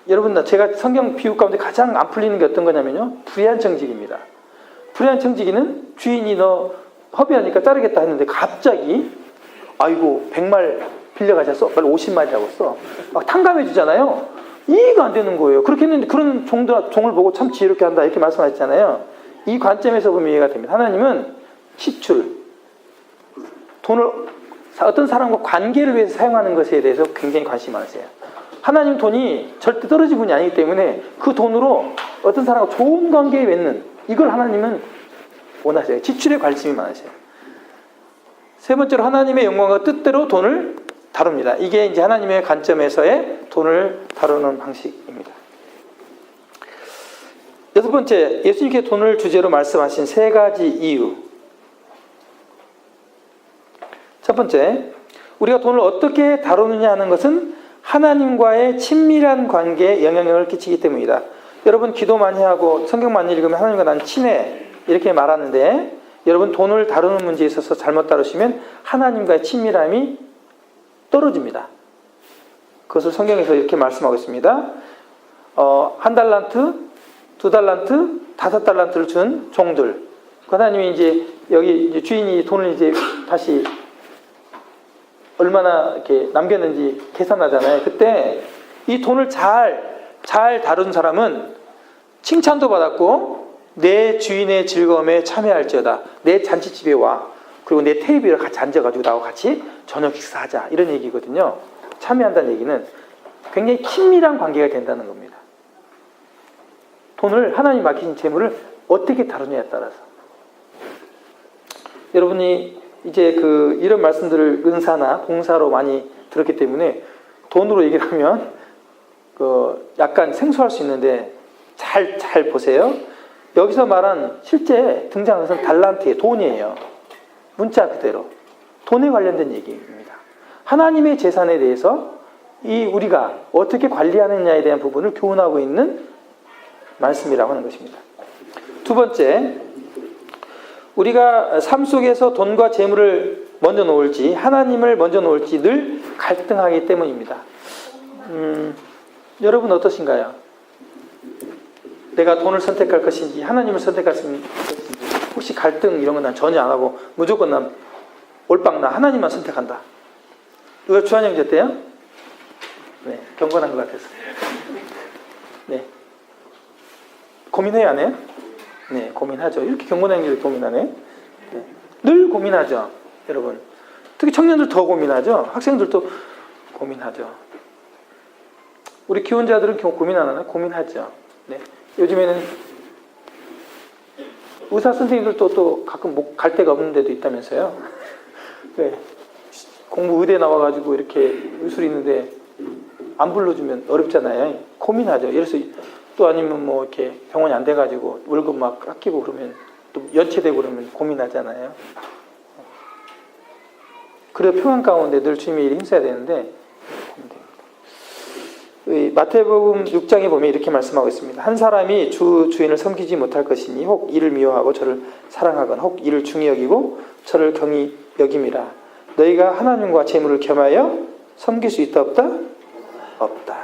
여러분, 제가 성경 비유 가운데 가장 안 풀리는 게 어떤 거냐면요. 불의한 청지기입니다. 불의한 청지기는 주인이 너 허비하니까 자르겠다 했는데 갑자기 아이고 100말 빌려가셔서 빨리 50말이라고 써. 막 탕감해 주잖아요. 이해가 안 되는 거예요. 그렇게 했는데 그런 종을 보고 참 지혜롭게 한다 이렇게 말씀하셨잖아요. 이 관점에서 보면 이해가 됩니다. 하나님은 지출, 돈을 어떤 사람과 관계를 위해서 사용하는 것에 대해서 굉장히 관심이 많으세요. 하나님 돈이 절대 떨어진 분이 아니기 때문에 그 돈으로 어떤 사람과 좋은 관계에 맺는 이걸 하나님은 원하세요. 지출에 관심이 많으세요. 세 번째로 하나님의 영광과 뜻대로 돈을 다룹니다. 이게 이제 하나님의 관점에서의 돈을 다루는 방식입니다. 여섯 번째, 예수님께 돈을 주제로 말씀하신 세 가지 이유. 첫 번째, 우리가 돈을 어떻게 다루느냐 하는 것은 하나님과의 친밀한 관계에 영향력을 끼치기 때문이다. 여러분 기도 많이 하고 성경 많이 읽으면 하나님과 난 친해 이렇게 말하는데 여러분 돈을 다루는 문제에 있어서 잘못 다루시면 하나님과의 친밀함이 떨어집니다. 그것을 성경에서 이렇게 말씀하고 있습니다. 1달란트, 2달란트, 5달란트를 준 종들. 하나님이 이제 여기 이제 주인이 돈을 이제 다시 얼마나 이렇게 남겼는지 계산하잖아요. 그때 이 돈을 잘 다룬 사람은 칭찬도 받았고 내 주인의 즐거움에 참여할지어다. 내 잔치집에 와. 그리고 내 테이블에 같이 앉아가지고 나하고 같이 저녁 식사하자. 이런 얘기거든요. 참여한다는 얘기는 굉장히 친밀한 관계가 된다는 겁니다. 돈을 하나님 맡기신 재물을 어떻게 다루냐에 따라서. 여러분이 이제 이런 말씀들을 은사나 봉사로 많이 들었기 때문에 돈으로 얘기를 하면 약간 생소할 수 있는데 잘 보세요. 여기서 말한 실제 등장하는 것은 달란트의 돈이에요. 문자 그대로 돈에 관련된 얘기입니다. 하나님의 재산에 대해서 우리가 어떻게 관리하느냐에 대한 부분을 교훈하고 있는 말씀이라고 하는 것입니다. 두 번째, 우리가 삶 속에서 돈과 재물을 먼저 놓을지 하나님을 먼저 놓을지 늘 갈등하기 때문입니다. 여러분 어떠신가요? 내가 돈을 선택할 것인지 하나님을 선택할 것인지 혹시 갈등 이런 건 난 전혀 안 하고 무조건 난 올빵 나 하나님만 선택한다. 이거 주한 형제 때요? 네, 경건한 것 같아서. 네. 고민해요, 안 해요? 네, 고민하죠. 이렇게 경건한 형제들 고민하네. 네. 늘 고민하죠, 여러분. 특히 청년들 더 고민하죠. 학생들도 고민하죠. 우리 기혼자들은 고민 안 하나? 고민하죠. 네. 요즘에는 의사 선생님들도 또 가끔 갈 데가 없는 데도 있다면서요. 네. 공부 의대 나와가지고 이렇게 의술이 있는데 안 불러주면 어렵잖아요. 고민하죠. 예를 들어서 또 아니면 뭐 이렇게 병원이 안 돼가지고 월급 막 깎이고 그러면 또 연체되고 그러면 고민하잖아요. 그래도 평안 가운데 늘 주님의 일에 힘써야 되는데 마태복음 6장에 보면 이렇게 말씀하고 있습니다. 한 사람이 주인을 섬기지 못할 것이니 혹 이를 미워하고 저를 사랑하거나 혹 이를 중히 여기고 저를 경히 여김이라. 너희가 하나님과 재물을 겸하여 섬길 수 있다 없다? 없다.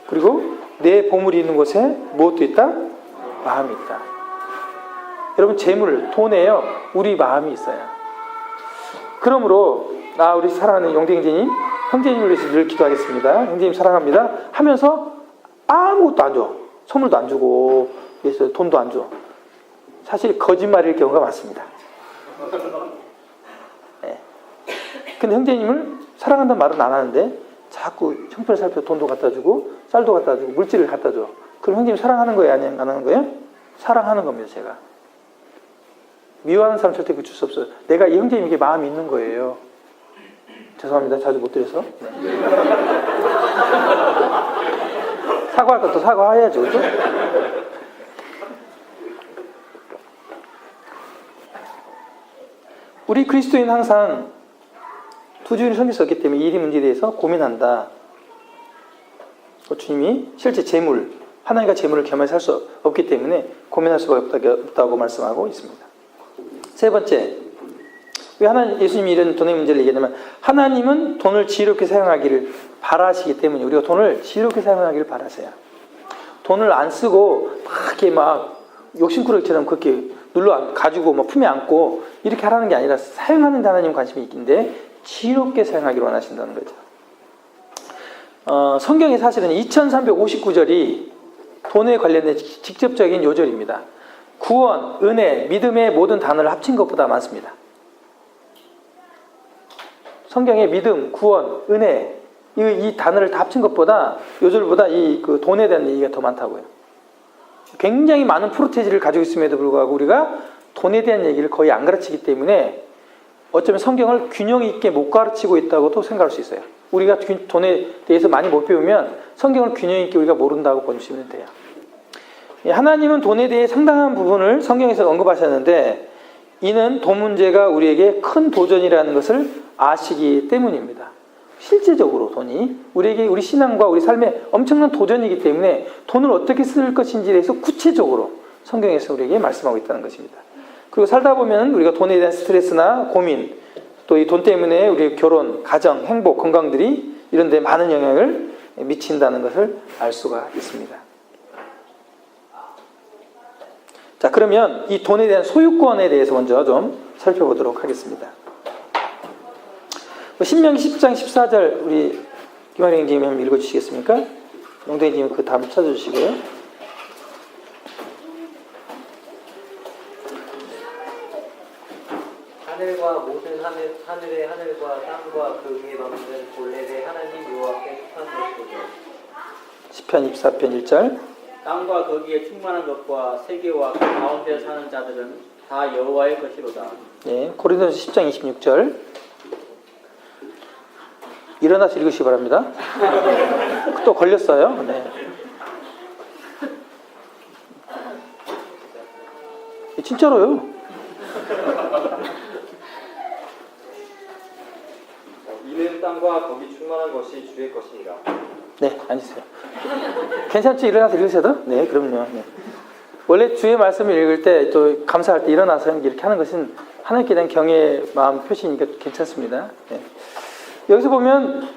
그리고 내 보물이 있는 곳에 무엇도 있다? 마음이 있다. 여러분 재물, 돈에요. 우리 마음이 있어요. 그러므로 우리 사랑하는 용대 형제님, 형제님을 위해서 늘 기도하겠습니다. 형제님 사랑합니다 하면서 아무것도 안 줘. 선물도 안 주고 그래서 돈도 안 줘. 사실 거짓말일 경우가 많습니다. 네. 근데 형제님을 사랑한다는 말은 안 하는데 자꾸 형편을 살펴서 돈도 갖다 주고 쌀도 갖다 주고 물질을 갖다 줘. 그럼 형제님 사랑하는 거예요? 아니면 안 하는 거예요? 사랑하는 겁니다. 제가. 미워하는 사람 절대 줄 수 없어요. 내가 이 형제님에게 마음이 있는 거예요. 죄송합니다. 자주 못 드려서. 네. 사과할 것도 사과해야죠. 그렇죠? 우리 그리스도인 항상 두 주인을 섬길 수 없기 때문에 이 문제에 대해서 고민한다. 주님이 실제 재물, 하나님과 재물을 겸해서 살 수 없기 때문에 고민할 수가 없다고 말씀하고 있습니다. 세 번째, 왜 예수님이 이런 돈의 문제를 얘기하냐면 하나님은 돈을 지혜롭게 사용하기를 바라시기 때문에 우리가 돈을 지혜롭게 사용하기를 바라세요. 돈을 안 쓰고 이렇게 막 욕심꾸러기처럼 그렇게 가지고 막 품에 안고 이렇게 하라는 게 아니라 사용하는 데 하나님 관심이 있긴데 지혜롭게 사용하기를 원하신다는 거죠. 성경에 사실은 2359절이 돈에 관련된 직접적인 요절입니다. 구원, 은혜, 믿음의 모든 단어를 합친 것보다 많습니다. 성경에 믿음, 구원, 은혜 이 단어를 다 합친 것보다 요절보다 그 돈에 대한 얘기가 더 많다고요. 굉장히 많은 프로테지를 가지고 있음에도 불구하고 우리가 돈에 대한 얘기를 거의 안 가르치기 때문에 어쩌면 성경을 균형 있게 못 가르치고 있다고도 생각할 수 있어요. 우리가 돈에 대해서 많이 못 배우면 성경을 균형 있게 우리가 모른다고 보시면 돼요. 하나님은 돈에 대해 상당한 부분을 성경에서 언급하셨는데 이는 돈 문제가 우리에게 큰 도전이라는 것을 아시기 때문입니다. 실제적으로 돈이 우리에게 우리 신앙과 우리 삶에 엄청난 도전이기 때문에 돈을 어떻게 쓸 것인지에 대해서 구체적으로 성경에서 우리에게 말씀하고 있다는 것입니다. 그리고 살다 보면 우리가 돈에 대한 스트레스나 고민, 또 이 돈 때문에 우리의 결혼, 가정, 행복, 건강들이 이런 데 많은 영향을 미친다는 것을 알 수가 있습니다. 자, 그러면 이 돈에 대한 소유권에 대해서 먼저 좀 살펴보도록 하겠습니다. 신명기 10장 14절 우리 김아령 님이 한번 읽어주시겠습니까? 영동이 님 그 다음 찾아주시고요. 하늘과 모든 하늘의 하늘과 땅과 그 위에 만든 본래의 하나님 여호와께 속한 것이거든. 시편 24편 1절. 땅과 거기에 충만한 것과 세계와 그 가운데 사는 자들은 다 여호와의 것이로다. 네, 고린도서 10장 26절. 일어나서 읽으시기 바랍니다. 또 걸렸어요. 네. 진짜로요. 이는 땅과 거기 충만한 것이 주의 것이니라. 네, 앉으세요. 괜찮죠? 일어나서 읽으셔도? 네, 그럼요. 네. 원래 주의 말씀을 읽을 때 또 감사할 때 일어나서 이렇게 하는 것은 하나님께 대한 경외의 마음 표시니까 괜찮습니다. 네. 여기서 보면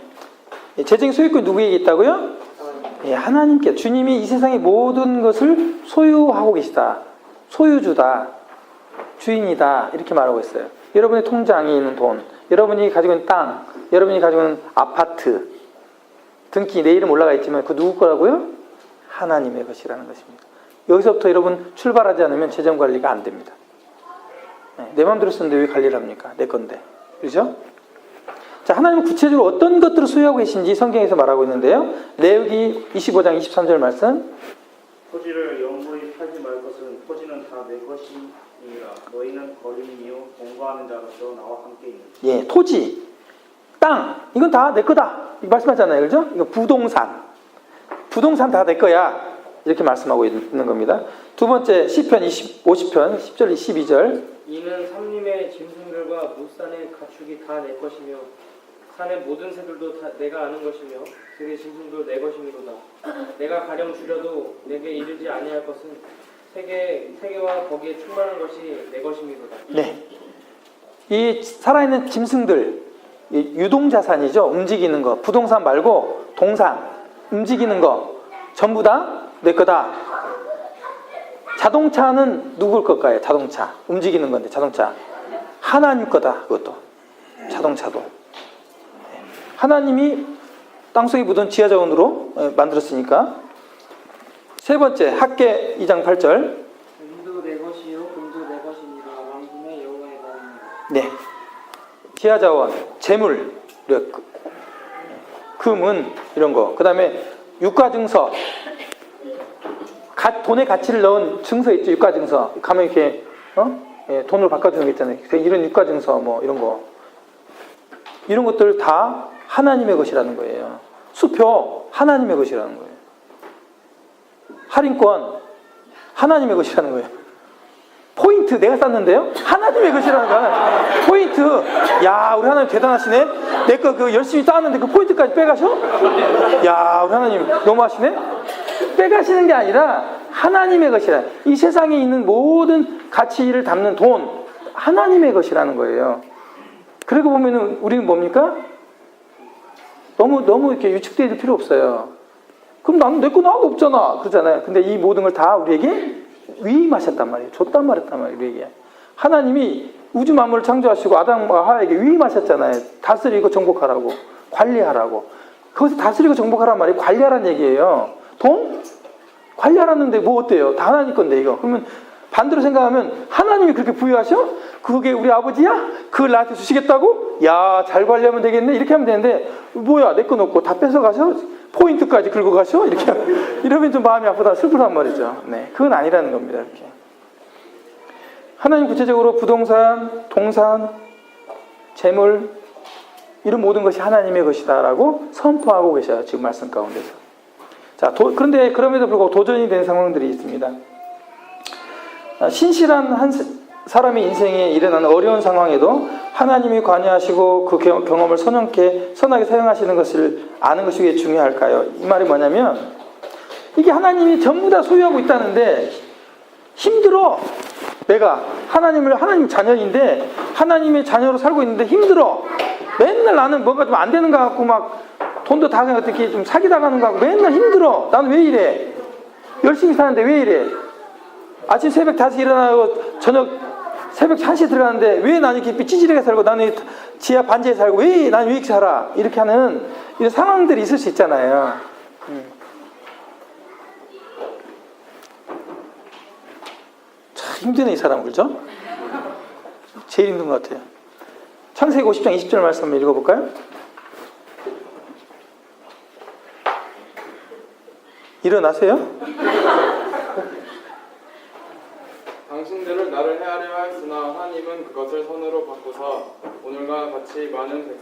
재정의 소유권이 누구에게 있다고요? 예, 하나님께. 주님이 이 세상의 모든 것을 소유하고 계시다. 소유주다. 주인이다. 이렇게 말하고 있어요. 여러분의 통장에 있는 돈, 여러분이 가지고 있는 땅, 여러분이 가지고 있는 아파트, 등기 내 이름 올라가 있지만 그 누구 거라고요? 하나님의 것이라는 것입니다. 여기서부터 여러분 출발하지 않으면 재정관리가 안 됩니다. 네, 내 마음대로 쓰는데 왜 관리를 합니까? 내 건데. 그렇죠? 자, 하나님은 구체적으로 어떤 것들을 소유하고 계신지 성경에서 말하고 있는데요. 레위기 25장 23절 말씀. 토지를 영구히 팔지 말 것은 토지는 다 내 것이니라. 너희는 거류이요 공부하는 자로서 나와 함께 있는. 예, 토지, 땅, 이건 다 내 거다. 이 말씀하잖아요. 그죠? 이거 부동산. 부동산 다 내 거야. 이렇게 말씀하고 있는 겁니다. 두 번째, 시편 50편 10절 12절. 이는 삼림의 짐승들과 물산의 가축이 다 내 것이며 산의 모든 새들도 다 내가 아는 것이며 그의 짐승도 내 것이미로다. 내가 가령 줄여도 내게 이르지 아니할 것은 세계와 거기에 충만한 것이 내 것이미로다. 네. 이 살아있는 짐승들, 유동자산이죠. 움직이는 거. 부동산 말고 동산, 움직이는 거. 전부 다 내 거다. 자동차는 누굴 것까요? 자동차. 움직이는 건데, 자동차. 하나님 거다. 그것도. 자동차도. 하나님이 땅속에 묻은 지하자원으로 만들었으니까. 세 번째, 학계 2장 8절. 금도 내 것이요 금도 내 것이니라. 왕궁의 여호와의 나라니라. 네. 지하자원, 재물, 금은 이런 거. 그 다음에 유가증서. 돈의 가치를 넣은 증서 있죠. 유가증서. 가면 이렇게 예, 돈으로 바꿔주는 게 있잖아요. 이런 유가증서 뭐 이런 거. 이런 것들 다 하나님의 것이라는 거예요. 수표 하나님의 것이라는 거예요. 할인권 하나님의 것이라는 거예요. 포인트 내가 쌌는데요. 하나님의 것이라는 거야. 포인트. 야, 우리 하나님 대단하시네. 내 거 그 열심히 따왔는데 그 포인트까지 빼가셔? 야, 우리 하나님 너무하시네. 빼가시는 게 아니라 하나님의 것이라. 이 세상에 있는 모든 가치를 담는 돈 하나님의 것이라는 거예요. 그러고 보면은 우리는 뭡니까? 너무 이렇게 유축되어 있을 필요 없어요. 그럼 나는 내 거 나도 없잖아. 그러잖아요. 근데 이 모든 걸 다 우리에게 위임하셨단 말이에요. 줬단 말했단 말이에요. 우리에게. 하나님이 우주 만물을 창조하시고 아담과 하와에게 위임하셨잖아요. 다스리고 정복하라고. 관리하라고. 거기서 다스리고 정복하란 말이 관리하라는 얘기예요. 돈? 관리하라는데 뭐 어때요? 다 하나님 건데 이거. 그러면 반대로 생각하면 하나님이 그렇게 부여하셔? 그게 우리 아버지야? 그걸 나한테 주시겠다고? 야, 잘 관리하면 되겠네? 이렇게 하면 되는데 뭐야, 내 거 놓고 다 뺏어가셔? 포인트까지 긁어가셔? 이렇게 이러면 좀 마음이 아프다, 슬프단 말이죠. 네, 그건 아니라는 겁니다. 이렇게. 하나님 구체적으로 부동산, 동산, 재물 이런 모든 것이 하나님의 것이다라고 선포하고 계셔요. 지금 말씀 가운데서. 자, 그런데 그럼에도 불구하고 도전이 되는 상황들이 있습니다. 신실한 한 사람의 인생에 일어나는 어려운 상황에도 하나님이 관여하시고 그 경험을 선하게 사용하시는 것을 아는 것이 왜 중요할까요? 이 말이 뭐냐면 이게 하나님이 전부 다 소유하고 있다는데 힘들어. 내가 하나님 자녀인데 하나님의 자녀로 살고 있는데 힘들어. 맨날 나는 뭔가 좀 안 되는 것 같고 막 돈도 다 그냥 어떻게 좀 사기당하는 것 같고 맨날 힘들어. 나는 왜 이래? 열심히 사는데 왜 이래? 아침 새벽 5시 일어나고 저녁 새벽 1시에 들어가는데 왜 나는 이렇게 찌질하게 살고 나는 지하 반지하에 살고 왜 나는 왜 이렇게 살아? 이렇게 하는 이런 상황들이 있을 수 있잖아요. 참 힘드네 이 사람, 그죠? 제일 힘든 것 같아요. 창세기 50장 20절 말씀 한번 읽어볼까요? 일어나세요. 당신들을 나를 헤아려 하였으나 하나님은 그것을 선으로 바꾸사 오늘과 같이 많은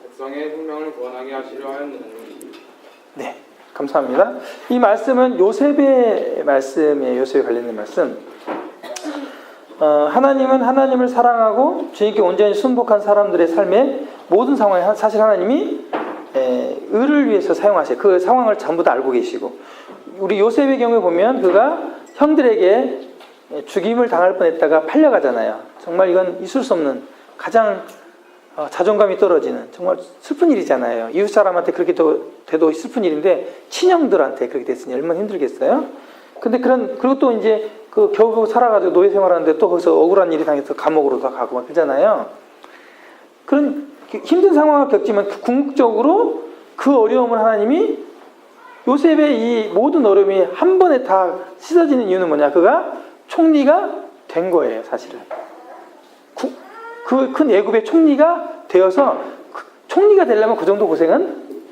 백성의 생명을 구원하게 하시려 하였느니. 네, 감사합니다. 이 말씀은 요셉의 말씀이에요. 요셉에 관련된 말씀. 하나님은 하나님을 사랑하고 주님께 온전히 순복한 사람들의 삶의 모든 상황에 사실 하나님이 의를 위해서 사용하세요. 그 상황을 전부 다 알고 계시고, 우리 요셉의 경우에 보면 그가 형들에게 죽임을 당할 뻔했다가 팔려가잖아요. 정말 이건 있을 수 없는 가장 자존감이 떨어지는 정말 슬픈 일이잖아요. 이웃 사람한테 그렇게 돼도 슬픈 일인데 친형들한테 그렇게 됐으니 얼마나 힘들겠어요. 근데 그리고 또 이제 그 겨우 살아가지고 노예 생활하는데 또 거기서 억울한 일이 당해서 감옥으로 다 가고 막 그러잖아요. 그런 힘든 상황을 겪지만 궁극적으로 그 어려움을 하나님이 요셉의 이 모든 어려움이 한 번에 다 씻어지는 이유는 뭐냐? 그가 총리가 된 거예요, 사실은. 그 큰 애굽의 총리가 되어서 총리가 되려면 그 정도 고생은,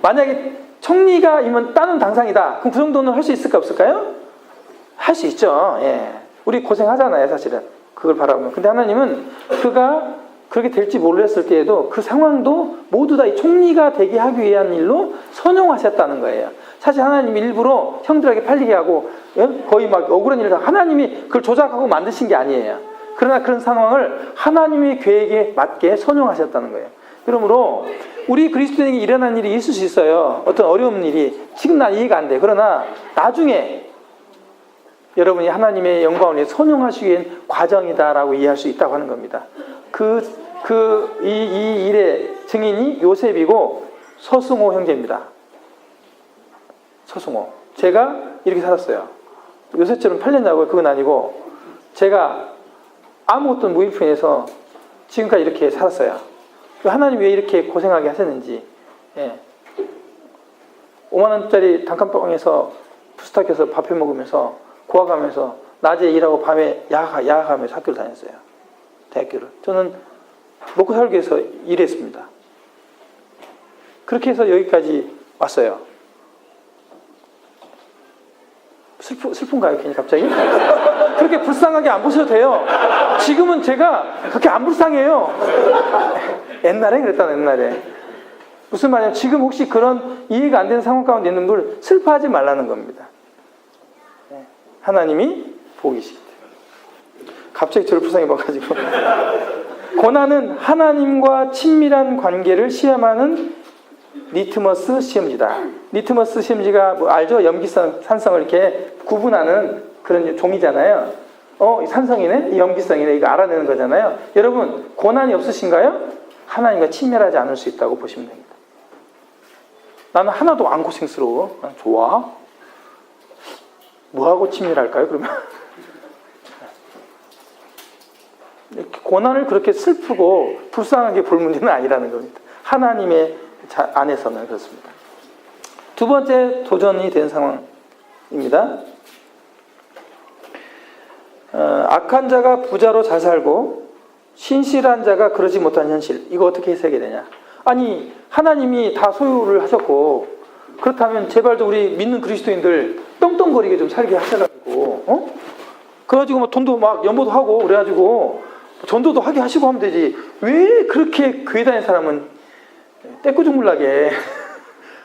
만약에 총리가이면 따는 당상이다. 그럼 그 정도는 할 수 있을까 없을까요? 할 수 있죠. 예. 우리 고생하잖아요, 사실은. 그걸 바라보면. 근데 하나님은 그가 그렇게 될지 몰랐을 때에도 그 상황도 모두 다 이 총리가 되게 하기 위한 일로 선용하셨다는 거예요. 사실 하나님이 일부러 형들에게 팔리게 하고 거의 막 억울한 일을 하나님이 그걸 조작하고 만드신 게 아니에요. 그러나 그런 상황을 하나님의 계획에 맞게 선용하셨다는 거예요. 그러므로 우리 그리스도인에게 일어난 일이 있을 수 있어요. 어떤 어려운 일이 지금 난 이해가 안 돼. 그러나 나중에 여러분이 하나님의 영광을 위해 선용하시기 위한 과정이다라고 이해할 수 있다고 하는 겁니다. 이 일의 증인이 요셉이고 서승호 형제입니다. 서승호. 제가 이렇게 살았어요. 요셉처럼 팔렸냐고요? 그건 아니고 제가 아무것도 무일푼에서 지금까지 이렇게 살았어요. 하나님 왜 이렇게 고생하게 하셨는지. 예. 5만 원짜리 단칸방에서 부스탁해서 밥해 먹으면서 고아가면서 낮에 일하고 밤에 야학하면서 학교를 다녔어요. 대학교를. 저는 먹고 살기 위해서 일했습니다. 그렇게 해서 여기까지 왔어요. 슬픈가요? 괜히 갑자기? 그렇게 불쌍하게 안 보셔도 돼요. 지금은 제가 그렇게 안 불쌍해요. 옛날에 그랬다, 옛날에. 무슨 말이냐면 지금 혹시 그런 이해가 안 되는 상황 가운데 있는 분 슬퍼하지 말라는 겁니다. 하나님이 보기 싫대. 갑자기 저를 불쌍히 봐가지고. 고난은 하나님과 친밀한 관계를 시험하는 리트머스 시험지다. 리트머스 시험지가 뭐 알죠? 염기성, 산성을 이렇게 구분하는 그런 종이잖아요. 산성이네? 이 염기성이네? 이거 알아내는 거잖아요. 여러분, 고난이 없으신가요? 하나님과 친밀하지 않을 수 있다고 보시면 됩니다. 나는 하나도 안 고생스러워. 난 좋아. 뭐하고 친밀할까요, 그러면? 고난을 그렇게 슬프고 불쌍하게 볼 문제는 아니라는 겁니다. 하나님의 안에서는 그렇습니다. 두 번째 도전이 된 상황입니다. 악한 자가 부자로 잘 살고 신실한 자가 그러지 못한 현실. 이거 어떻게 해석이 되냐? 아니, 하나님이 다 소유를 하셨고 그렇다면 제발 좀 우리 믿는 그리스도인들 떵떵거리게 좀 살게 하셔가지고 그래가지고 뭐 돈도 막 연보도 하고 그래가지고 전도도 하게 하시고 하면 되지. 왜 그렇게 교회 다니는 사람은 떼꾸죽물나게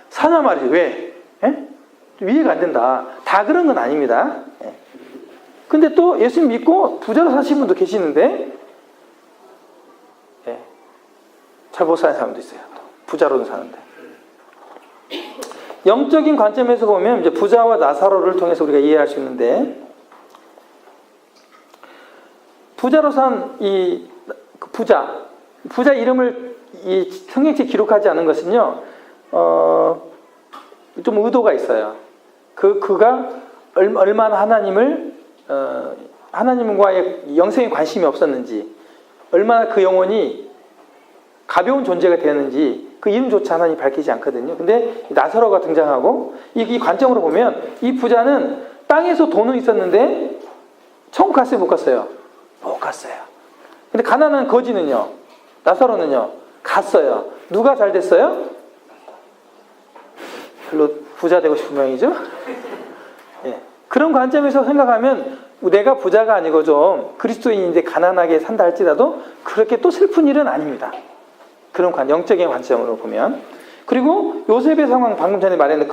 사냐 말이지. 왜? 이해가 안 된다. 다 그런 건 아닙니다. 근데 또 예수님 믿고 부자로 사시는 분도 계시는데 잘 못 사는 사람도 있어요. 또 부자로는 사는데. 영적인 관점에서 보면 이제 부자와 나사로를 통해서 우리가 이해할 수 있는데, 부자로 산 이 부자 이름을 이 성경책에 기록하지 않은 것은요, 좀 의도가 있어요. 그가 얼마나 하나님을 하나님과의 영생에 관심이 없었는지, 얼마나 그 영혼이 가벼운 존재가 되었는지 그 이름조차 하나님이 밝히지 않거든요. 근데 나사로가 등장하고 이 관점으로 보면 이 부자는 땅에서 돈은 있었는데 천국 갔어요, 못 갔어요? 못 갔어요. 근데 가난한 거지는요, 나사로는요, 갔어요. 누가 잘 됐어요? 별로 부자 되고 싶은 모양이죠? 예. 그런 관점에서 생각하면 내가 부자가 아니고 좀 그리스도인인데 가난하게 산다 할지라도 그렇게 또 슬픈 일은 아닙니다. 그런 영적인 관점으로 보면. 그리고 요셉의 상황, 방금 전에 말했는데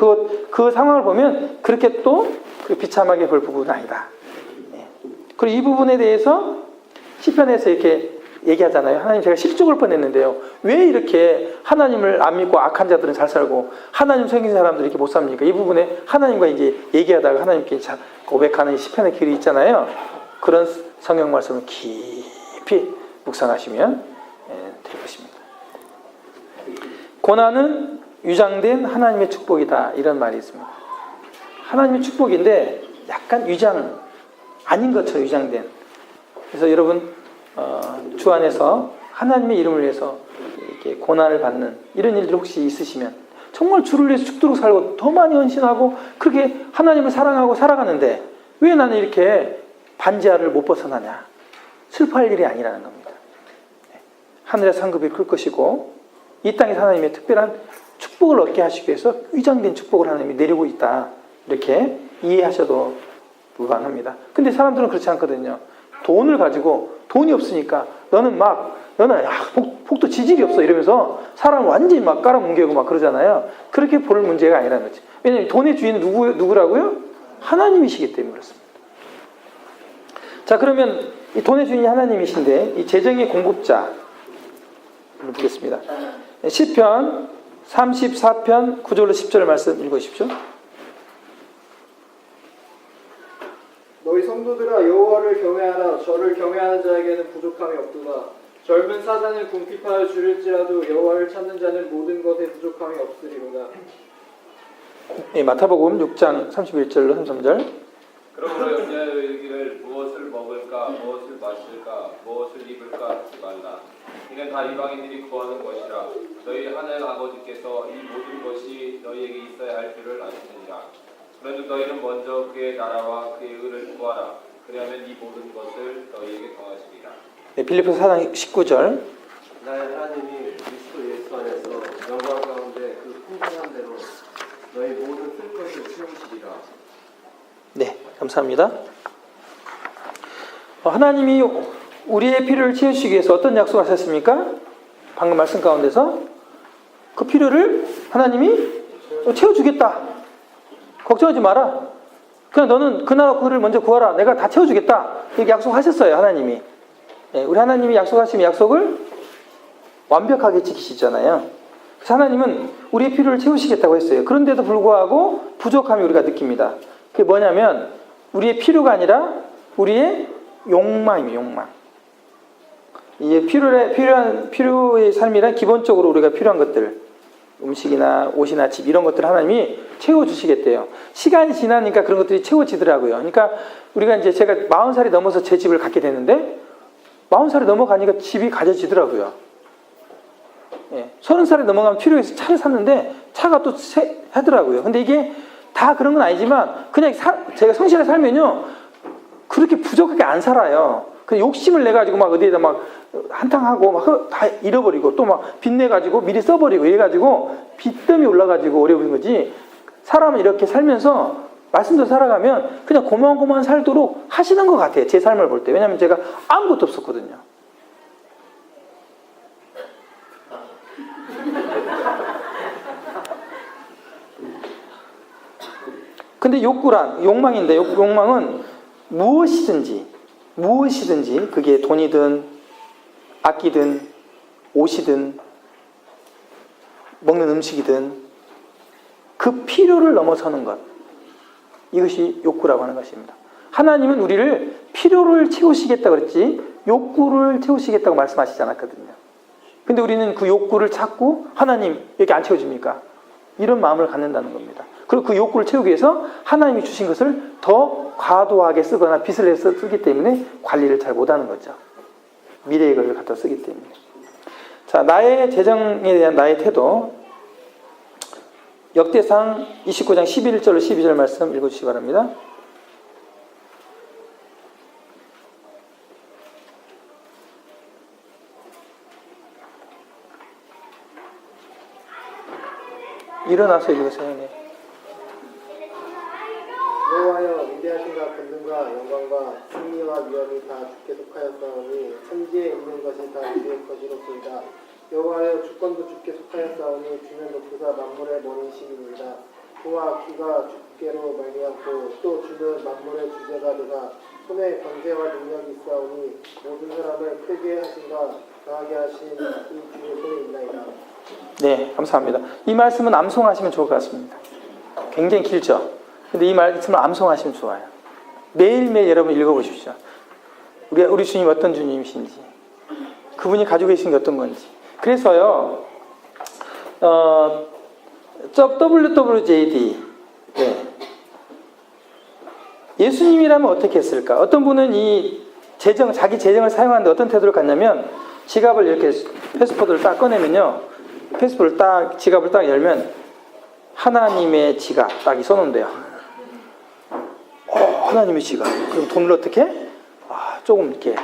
그 상황을 보면 그렇게 또 비참하게 볼 부분은 아니다. 예. 그리고 이 부분에 대해서 시편에서 이렇게 얘기하잖아요. 하나님, 제가 실족을 뻔했는데요. 왜 이렇게 하나님을 안 믿고 악한 자들은 잘 살고 하나님 섬긴 사람들이 이렇게 못 삽니까? 이 부분에 하나님과 이제 얘기하다가 하나님께 고백하는 시편의 길이 있잖아요. 그런 성경 말씀을 깊이 묵상하시면 될 것입니다. 고난은 위장된 하나님의 축복이다, 이런 말이 있습니다. 하나님의 축복인데 약간 위장 아닌 것처럼 위장된. 그래서 여러분 주 안에서 하나님의 이름을 위해서 이렇게 고난을 받는 이런 일들 혹시 있으시면, 정말 주를 위해서 죽도록 살고 더 많이 헌신하고 그렇게 하나님을 사랑하고 살아가는데 왜 나는 이렇게 반지하를 못 벗어나냐? 슬퍼할 일이 아니라는 겁니다. 하늘의 상급이 클 것이고 이 땅에서 하나님의 특별한 축복을 얻게 하시기 위해서 위장된 축복을 하나님이 내리고 있다, 이렇게 이해하셔도 무방합니다. 근데 사람들은 그렇지 않거든요. 돈을 가지고 돈이 없으니까 너는 복도 지질이 없어 이러면서 사람 완전히 막 깔아뭉개고 막 그러잖아요. 그렇게 볼 문제가 아니라는 거지. 왜냐하면 돈의 주인은 누구라고요? 하나님이시기 때문에 그렇습니다. 자, 그러면 이 돈의 주인이 하나님이신데 이 재정의 공급자 보겠습니다. 시편 34편 9절로 10절 말씀 읽으십시오. 너희 성도들아, 여호와를 경외하라. 저를 경외하는 자에게는 부족함이 없도다. 젊은 사자는 궁핍하여 줄일지라도 여호와를 찾는 자는 모든 것에 부족함이 없으리로다. 마태복음 6장 31절로 33절. 그러므로 염려하여 이르기를 무엇을 먹을까, 무엇을 마실까, 무엇을 입을까 하지 말라. 이는 다 이방인들이 구하는 것이라. 너희 하늘 아버지께서 이 모든 것이 너희에게 있어야 할 줄을 아시느니라. 그런즉 너희는 먼저 그의 나라와 그의 의를 구하라. 그리하면 이 모든 것을 너희에게 더하시리라. 빌립보서 4장 19절. 나의 하나님이 그리스도 예수 안에서 영광 가운데 그 풍성한 대로 너희 모든 쓸 것을 채우시리라. 네, 감사합니다. 하나님이 우리의 필요를 채우시기 위해서 어떤 약속하셨습니까? 방금 말씀 가운데서 그 필요를 하나님이 채워주겠다. 걱정하지 마라. 그냥 너는 그 나라 그를 먼저 구하라. 내가 다 채워주겠다. 이렇게 약속하셨어요, 하나님이. 우리 하나님이 약속하신 약속을 완벽하게 지키시잖아요. 그래서 하나님은 우리의 필요를 채우시겠다고 했어요. 그런데도 불구하고 부족함이 우리가 느낍니다. 그게 뭐냐면 우리의 필요가 아니라 우리의 욕망이에요, 욕망. 이 필요의 삶이란 기본적으로 우리가 필요한 것들, 음식이나 옷이나 집 이런 것들 하나님이 채워주시겠대요. 시간이 지나니까 그런 것들이 채워지더라고요. 그러니까 우리가 이제 제가 40살이 넘어서 제 집을 갖게 됐는데 40살이 넘어가니까 집이 가져지더라고요. 30살이 넘어가면 필요해서 차를 샀는데 차가 또 하더라고요. 근데 이게 다 그런 건 아니지만 그냥 제가 성실하게 살면요 그렇게 부족하게 안 살아요. 그 욕심을 내 가지고 막 어디에다 막 한탕하고 막 다 잃어버리고 또 막 빚내 가지고 미리 써버리고 이래 가지고 빚더미 올라가지고 어려운 거지. 사람은 이렇게 살면서 말씀대로 살아가면 그냥 고만고만 살도록 하시는 것 같아요. 제 삶을 볼 때. 왜냐하면 제가 아무것도 없었거든요. 근데 욕구란 욕망인데 욕망은 무엇이든지 그게 돈이든 악기든 옷이든 먹는 음식이든 그 필요를 넘어서는 것, 이것이 욕구라고 하는 것입니다. 하나님은 우리를 필요를 채우시겠다고 그랬지 욕구를 채우시겠다고 말씀하시지 않았거든요. 근데 우리는 그 욕구를 찾고 하나님 왜 이렇게 안 채워줍니까? 이런 마음을 갖는다는 겁니다. 그리고 그 욕구를 채우기 위해서 하나님이 주신 것을 더 과도하게 쓰거나 빚을 내서 쓰기 때문에 관리를 잘 못하는 거죠. 미래의 걸 갖다 쓰기 때문에. 자, 나의 재정에 대한 나의 태도. 역대상 29장 11절 12절 말씀 읽어주시기 바랍니다. 일어나서 읽으세요. 네. 여호와여 위대하신가 권능과 영광과 승리와 위엄이 다 주께 속하였사오니 천지에 있는 것이 다 주의 것이로소이다. 여호와여 주권도 주께 속하였사오니 주는 높으사 만물의 머리이시니이다. 그와 귀가 주께로 말미암고 또 주는 만물의 주제가 되사 손에 권세와 능력이 있사오니 모든 사람을 크게 하신가 강하게 하신 이 주의 손에 있나이다. 네, 감사합니다. 이 말씀은 암송하시면 좋을 것 같습니다. 굉장히 길죠? 근데 이 말씀을 암송하시면 좋아요. 매일매일 여러분 읽어보십시오. 우리 주님 어떤 주님이신지, 그분이 가지고 계신 게 어떤 건지. 그래서요, WWJD, 네. 예수님이라면 어떻게 했을까? 어떤 분은 자기 재정을 사용하는데 어떤 태도를 갖냐면, 지갑을 이렇게 패스포드를 딱 꺼내면요, 지갑을 딱 열면 하나님의 지갑 딱이 써놓은대요. 하나님의 지갑. 그럼 돈을 어떻게? 조금 이렇게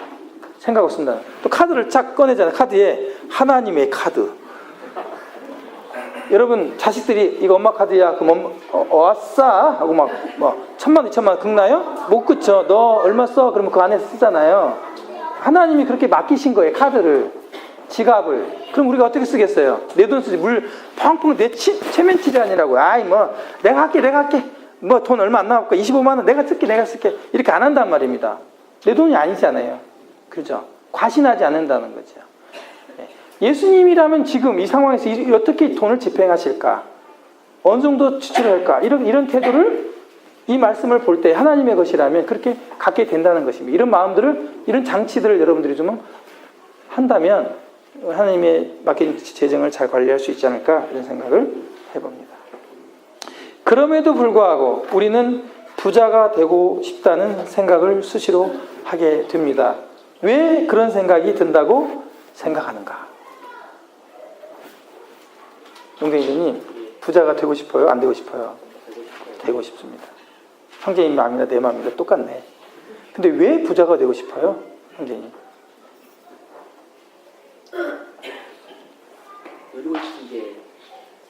생각하고 쓴다. 또 카드를 쫙 꺼내잖아요. 카드에 하나님의 카드. 여러분 자식들이 이거 엄마 카드야. 그럼 왔싸 하고 막 1,000만 2,000만 긁나요? 못 긋죠. 너 얼마 써? 그러면 그 안에 쓰잖아요. 하나님이 그렇게 맡기신 거예요. 카드를, 지갑을. 그럼 우리가 어떻게 쓰겠어요? 내 돈 쓰지. 물 펑펑 내 체면치레 아니라고. 내가 할게. 돈 얼마 안 나올까? 25만 원 내가 쓸게. 이렇게 안 한단 말입니다. 내 돈이 아니잖아요. 그죠? 과신하지 않는다는 거죠. 예수님이라면 지금 이 상황에서 어떻게 돈을 집행하실까? 어느 정도 지출할까? 이런 태도를 이 말씀을 볼 때 하나님의 것이라면 그렇게 갖게 된다는 것입니다. 이런 마음들을, 이런 장치들을 여러분들이 좀 한다면 하나님의 맡긴 재정을 잘 관리할 수 있지 않을까? 이런 생각을 해봅니다. 그럼에도 불구하고 우리는 부자가 되고 싶다는 생각을 수시로 하게 됩니다. 왜 그런 생각이 든다고 생각하는가? 용대인님, 부자가 되고 싶어요? 안 되고 싶어요? 되고 싶습니다. 형제님 마음이나 내 마음이나 똑같네. 근데 왜 부자가 되고 싶어요? 형제님. 누리고 싶은 게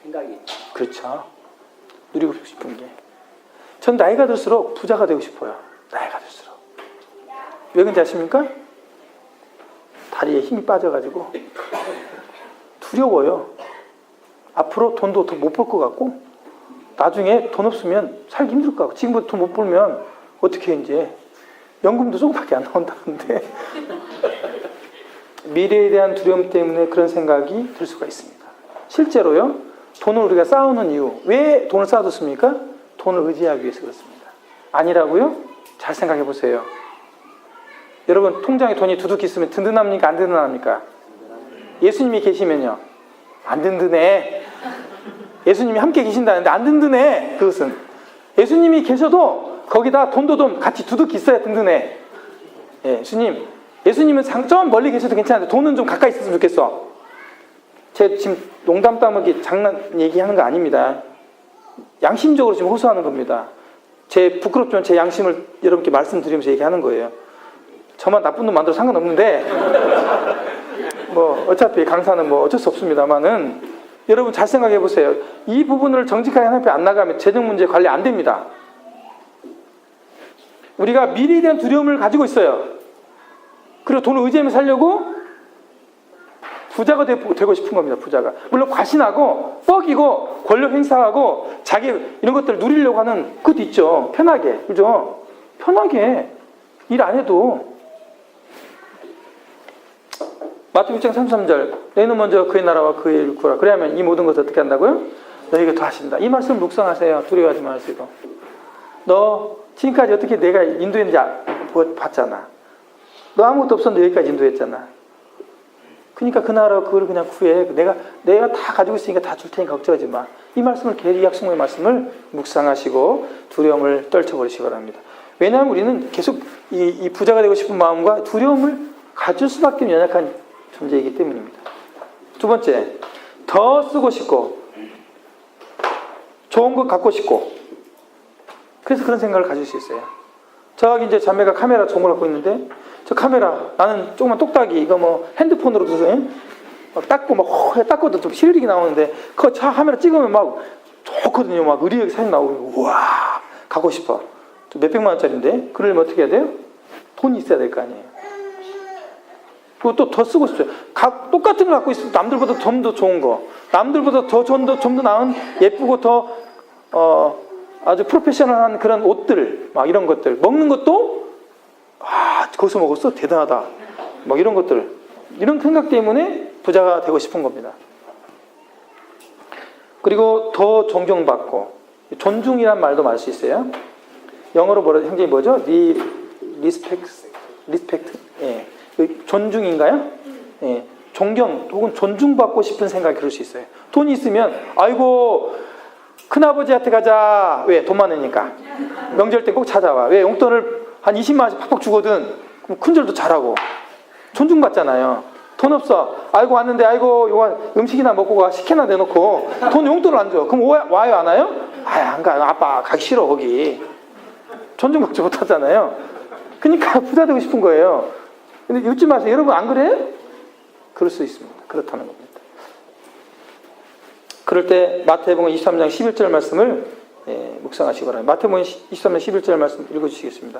생각이. 그렇죠. 누리고 싶은 게. 전 나이가 들수록 부자가 되고 싶어요. 나이가 들수록. 왜 그런지 아십니까? 다리에 힘이 빠져가지고 두려워요. 앞으로 돈도 더 못 벌 것 같고 나중에 돈 없으면 살기 힘들 것 같고 지금부터 돈 못 벌면 어떻게 해 이제. 연금도 조금밖에 안 나온다는데 미래에 대한 두려움 때문에 그런 생각이 들 수가 있습니다. 실제로요. 돈을 우리가 쌓아오는 이유. 왜 돈을 쌓아뒀습니까? 돈을 의지하기 위해서 그렇습니다. 아니라고요? 잘 생각해 보세요. 여러분 통장에 돈이 두둑히 있으면 든든합니까? 안 든든합니까? 예수님이 계시면요. 안 든든해. 예수님이 함께 계신다는데 안 든든해. 그것은. 예수님이 계셔도 거기다 돈도 좀 같이 두둑히 있어야 든든해. 예수님은 좀 멀리 계셔도 괜찮은데 돈은 좀 가까이 있었으면 좋겠어. 제가 지금 농담 따먹기 장난 얘기하는 거 아닙니다. 양심적으로 지금 호소하는 겁니다. 부끄럽지만 제 양심을 여러분께 말씀드리면서 얘기하는 거예요. 저만 나쁜 놈 만들어 상관없는데 어차피 강사는 어쩔 수 없습니다만은 여러분 잘 생각해 보세요. 이 부분을 정직하게 하나님 앞에 안 나가면 재정 문제 관리 안 됩니다. 우리가 미래에 대한 두려움을 가지고 있어요. 그리고 돈을 의지하며 살려고 부자가 되고 싶은 겁니다. 부자가. 물론 과신하고 뻑이고 권력 행사하고 자기 이런 것들을 누리려고 하는 것도 있죠. 편하게. 그죠? 편하게 일 안 해도. 마태복음 6장 33절 너희는 먼저 그의 나라와 그의 일을 구하라. 그래야만 이 모든 것을 어떻게 한다고요? 너희에게 더하신다. 이 말씀 묵상하세요. 두려워하지 마시고. 너 지금까지 어떻게 내가 인도했는지 봤잖아. 너 아무것도 없었는데 여기까지 인도했잖아. 그러니까 그 나라 그걸 그냥 구해. 내가 다 가지고 있으니까 다 줄 테니까 걱정하지 마. 이 말씀을, 이 약속의 말씀을 묵상하시고 두려움을 떨쳐버리시기 바랍니다. 왜냐하면 우리는 계속 이 부자가 되고 싶은 마음과 두려움을 가질 수밖에 없는 연약한 존재이기 때문입니다. 두 번째, 더 쓰고 싶고 좋은 것 갖고 싶고, 그래서 그런 생각을 가질 수 있어요. 저기 이제 자매가 카메라 좋은 걸 갖고 있는데, 저 카메라 나는 조그만 똑딱이 이거 뭐 핸드폰으로 막 닦고 막 닦고도 좀 시리기 나오는데 그 카메라 찍으면 막 좋거든요. 막 의리하게 사진 나오고, 우와 갖고 싶어. 몇백만 원짜리인데 그러려면 어떻게 해야 돼요? 돈이 있어야 될 거 아니에요. 그리고 또 더 쓰고 싶어요. 똑같은 걸 갖고 있으면 남들보다 좀 더 좋은 거, 남들보다 좀 더 나은 예쁘고 더 아주 프로페셔널한 그런 옷들, 막 이런 것들, 먹는 것도 거기서 먹었어? 대단하다. 막 이런 것들, 이런 생각 때문에 부자가 되고 싶은 겁니다. 그리고 더 존경받고, 존중이란 말도 말 수 있어요. 영어로 형제님 뭐죠? 리스펙트? 예. 존중인가요? 예. 존경 혹은 존중받고 싶은 생각이 그럴 수 있어요. 돈이 있으면 아이고 큰아버지한테 가자. 왜? 돈 많으니까. 명절 때 꼭 찾아와. 왜? 용돈을 한 20만 원씩 팍팍 주거든. 그럼 큰절도 잘하고. 존중받잖아요. 돈 없어. 아이고 왔는데 아이고 요거 음식이나 먹고 가. 식혜나 내놓고 돈 용돈을 안 줘. 그럼 와요 안 와요? 안 가. 아빠 가기 싫어 거기. 존중받지 못하잖아요. 그러니까 부자 되고 싶은 거예요. 근데 웃지 마세요. 여러분 안 그래요? 그럴 수 있습니다. 그렇다는 겁니다. 그럴 때 마태복음 23장 11절 말씀을 묵상하시기 바랍니다. 마태복음 23장 11절 말씀 읽어주시겠습니다.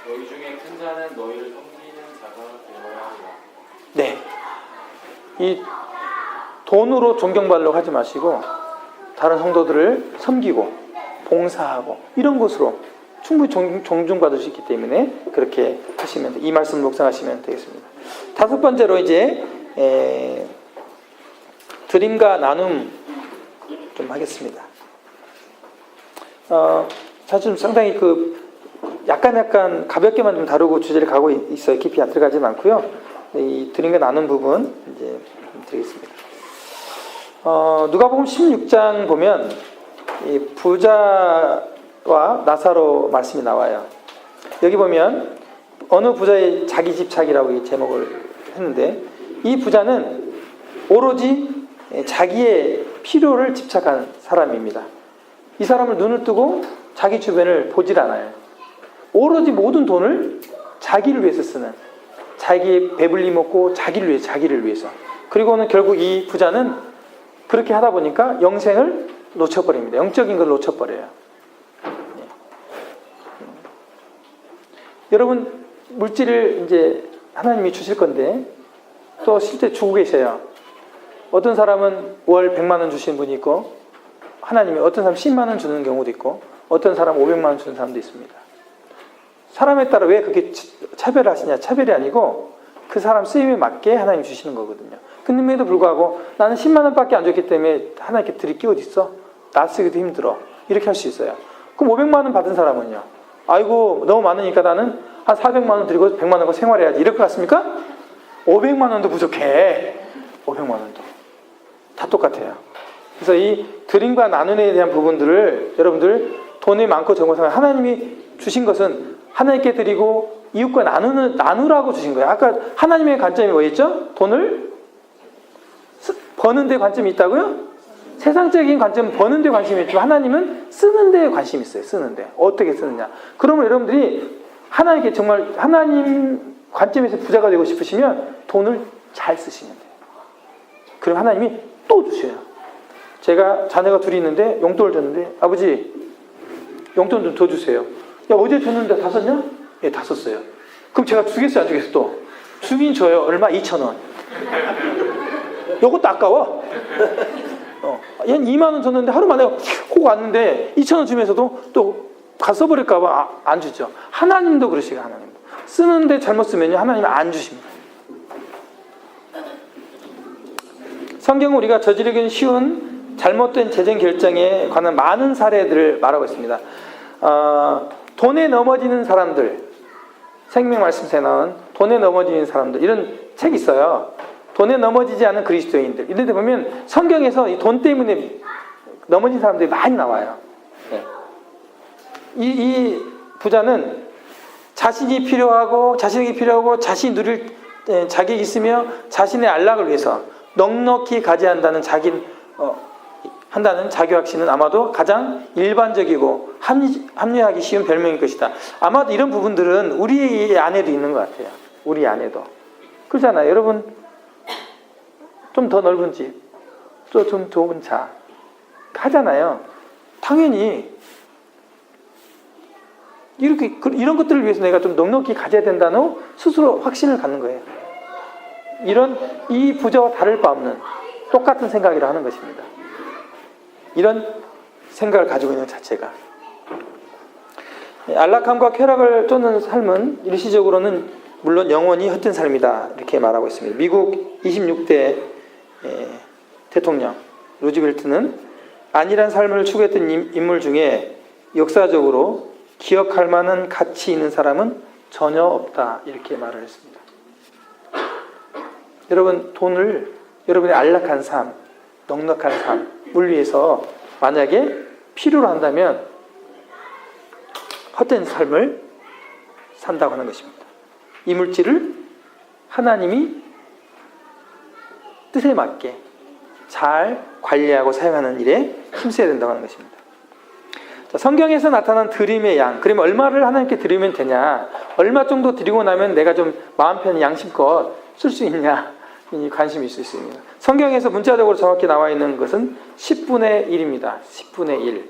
너희 중에 큰 자는 너희를 섬기는 자가 되어야 하리라. 네. 이 돈으로 존경받으려고 하지 마시고 다른 성도들을 섬기고 봉사하고 이런 것으로 충분히 존중받을 수 있기 때문에 그렇게 하시면, 이 말씀을 묵상하시면 되겠습니다. 다섯 번째로 이제 드림과 나눔 좀 하겠습니다. 사실 상당히 약간 가볍게만 좀 다루고 주제를 가고 있어요. 깊이 안 들어가지는 않고요. 이 드림과 나눔 부분 이제 드리겠습니다. 누가복음 16장 보면 이 부자와 나사로 말씀이 나와요. 여기 보면 어느 부자의 자기 집착이라고 이 제목을 했는데, 이 부자는 오로지 자기의 필요를 집착한 사람입니다. 이 사람을 눈을 뜨고 자기 주변을 보질 않아요. 오로지 모든 돈을 자기를 위해서 쓰는, 자기 배불리 먹고 자기를 위해서. 그리고는 결국 이 부자는 그렇게 하다 보니까 영생을 놓쳐버립니다. 영적인 걸 놓쳐버려요. 여러분, 물질을 이제 하나님이 주실 건데 또 실제 주고 계세요. 어떤 사람은 월 100만 원 주시는 분이 있고, 하나님이 어떤 사람 10만 원 주는 경우도 있고, 어떤 사람 500만 원 주는 사람도 있습니다. 사람에 따라 왜 그렇게 차별하시냐? 차별이 아니고 그 사람 쓰임에 맞게 하나님 주시는 거거든요. 근데에도 불구하고 나는 10만 원밖에 안 줬기 때문에 하나님께 드릴 게 어디 있어? 나 쓰기도 힘들어. 이렇게 할 수 있어요. 그럼 500만 원 받은 사람은요? 아이고 너무 많으니까 나는 한 400만 원 드리고 100만 원과 생활해야지. 이럴 것 같습니까? 500만 원도 부족해. 500만 원도. 다 똑같아요. 그래서 이 드림과 나눔에 대한 부분들을 여러분들 돈이 많고 적은 상관, 하나님이 주신 것은 하나님께 드리고 이웃과 나누라고 주신 거예요. 아까 하나님의 관점이 뭐였죠? 돈을 버는 데 관점이 있다고요? 세상적인 관점은 버는 데 관심이 있지만 하나님은 쓰는 데에 관심이 있어요. 쓰는 데. 어떻게 쓰느냐. 그러면 여러분들이 하나님께 정말 하나님 관점에서 부자가 되고 싶으시면 돈을 잘 쓰시면 돼요. 그럼 하나님이 또 주셔요. 제가 자녀가 둘이 있는데 용돈을 줬는데, 아버지 용돈 좀 더 주세요. 야, 어제 줬는데 다 썼냐? 예, 다 썼어요. 그럼 제가 주겠어요, 안 주겠어요? 또 주긴 줘요. 얼마? 2,000원. 요것도 아까워. 얘는 2만 원 줬는데 하루 만에 꼭 왔는데 2,000원 주면서도 또 가 써버릴까봐 안 주죠. 하나님도 그러시고, 하나님도 쓰는데 잘못 쓰면요 하나님은 안 주십니다. 성경은 우리가 저지르기 쉬운 잘못된 재정 결정에 관한 많은 사례들을 말하고 있습니다. 돈에 넘어지는 사람들, 생명 말씀에 나온 돈에 넘어지는 사람들, 이런 책이 있어요. 돈에 넘어지지 않는 그리스도인들. 이런데 보면 성경에서 이 돈 때문에 넘어진 사람들이 많이 나와요. 네. 이 부자는 자신이 필요하고 자신이 누릴 자격이 있으며 자신의 안락을 위해서 넉넉히 가져한다는 한다는 자기확신은 아마도 가장 일반적이고 합리하기 쉬운 별명일 것이다. 아마도 이런 부분들은 우리 안에도 있는 것 같아요. 우리 안에도. 그렇잖아요. 여러분, 좀 더 넓은 집, 또 좀 좁은 차 하잖아요. 당연히 이런 것들을 위해서 내가 좀 넉넉히 가져야 된다는 스스로 확신을 갖는 거예요. 이 부자와 다를 바 없는 똑같은 생각이라 하는 것입니다. 이런 생각을 가지고 있는 자체가. 안락함과 쾌락을 쫓는 삶은 일시적으로는 물론 영원히 헛된 삶이다. 이렇게 말하고 있습니다. 미국 26대 대통령 루즈벨트는 안일한 삶을 추구했던 인물 중에 역사적으로 기억할 만한 가치 있는 사람은 전혀 없다. 이렇게 말을 했습니다. 여러분, 돈을 여러분의 안락한 삶, 넉넉한 삶을 위해서 만약에 필요로 한다면 헛된 삶을 산다고 하는 것입니다. 이 물질을 하나님이 뜻에 맞게 잘 관리하고 사용하는 일에 힘써야 된다고 하는 것입니다. 자, 성경에서 나타난 드림의 양, 그러면 얼마를 하나님께 드리면 되냐, 얼마 정도 드리고 나면 내가 좀 마음 편히 양심껏 쓸 수 있냐, 이 관심이 있을 수 있습니다. 성경에서 문자적으로 정확히 나와 있는 것은 10분의 1입니다. 10분의 1.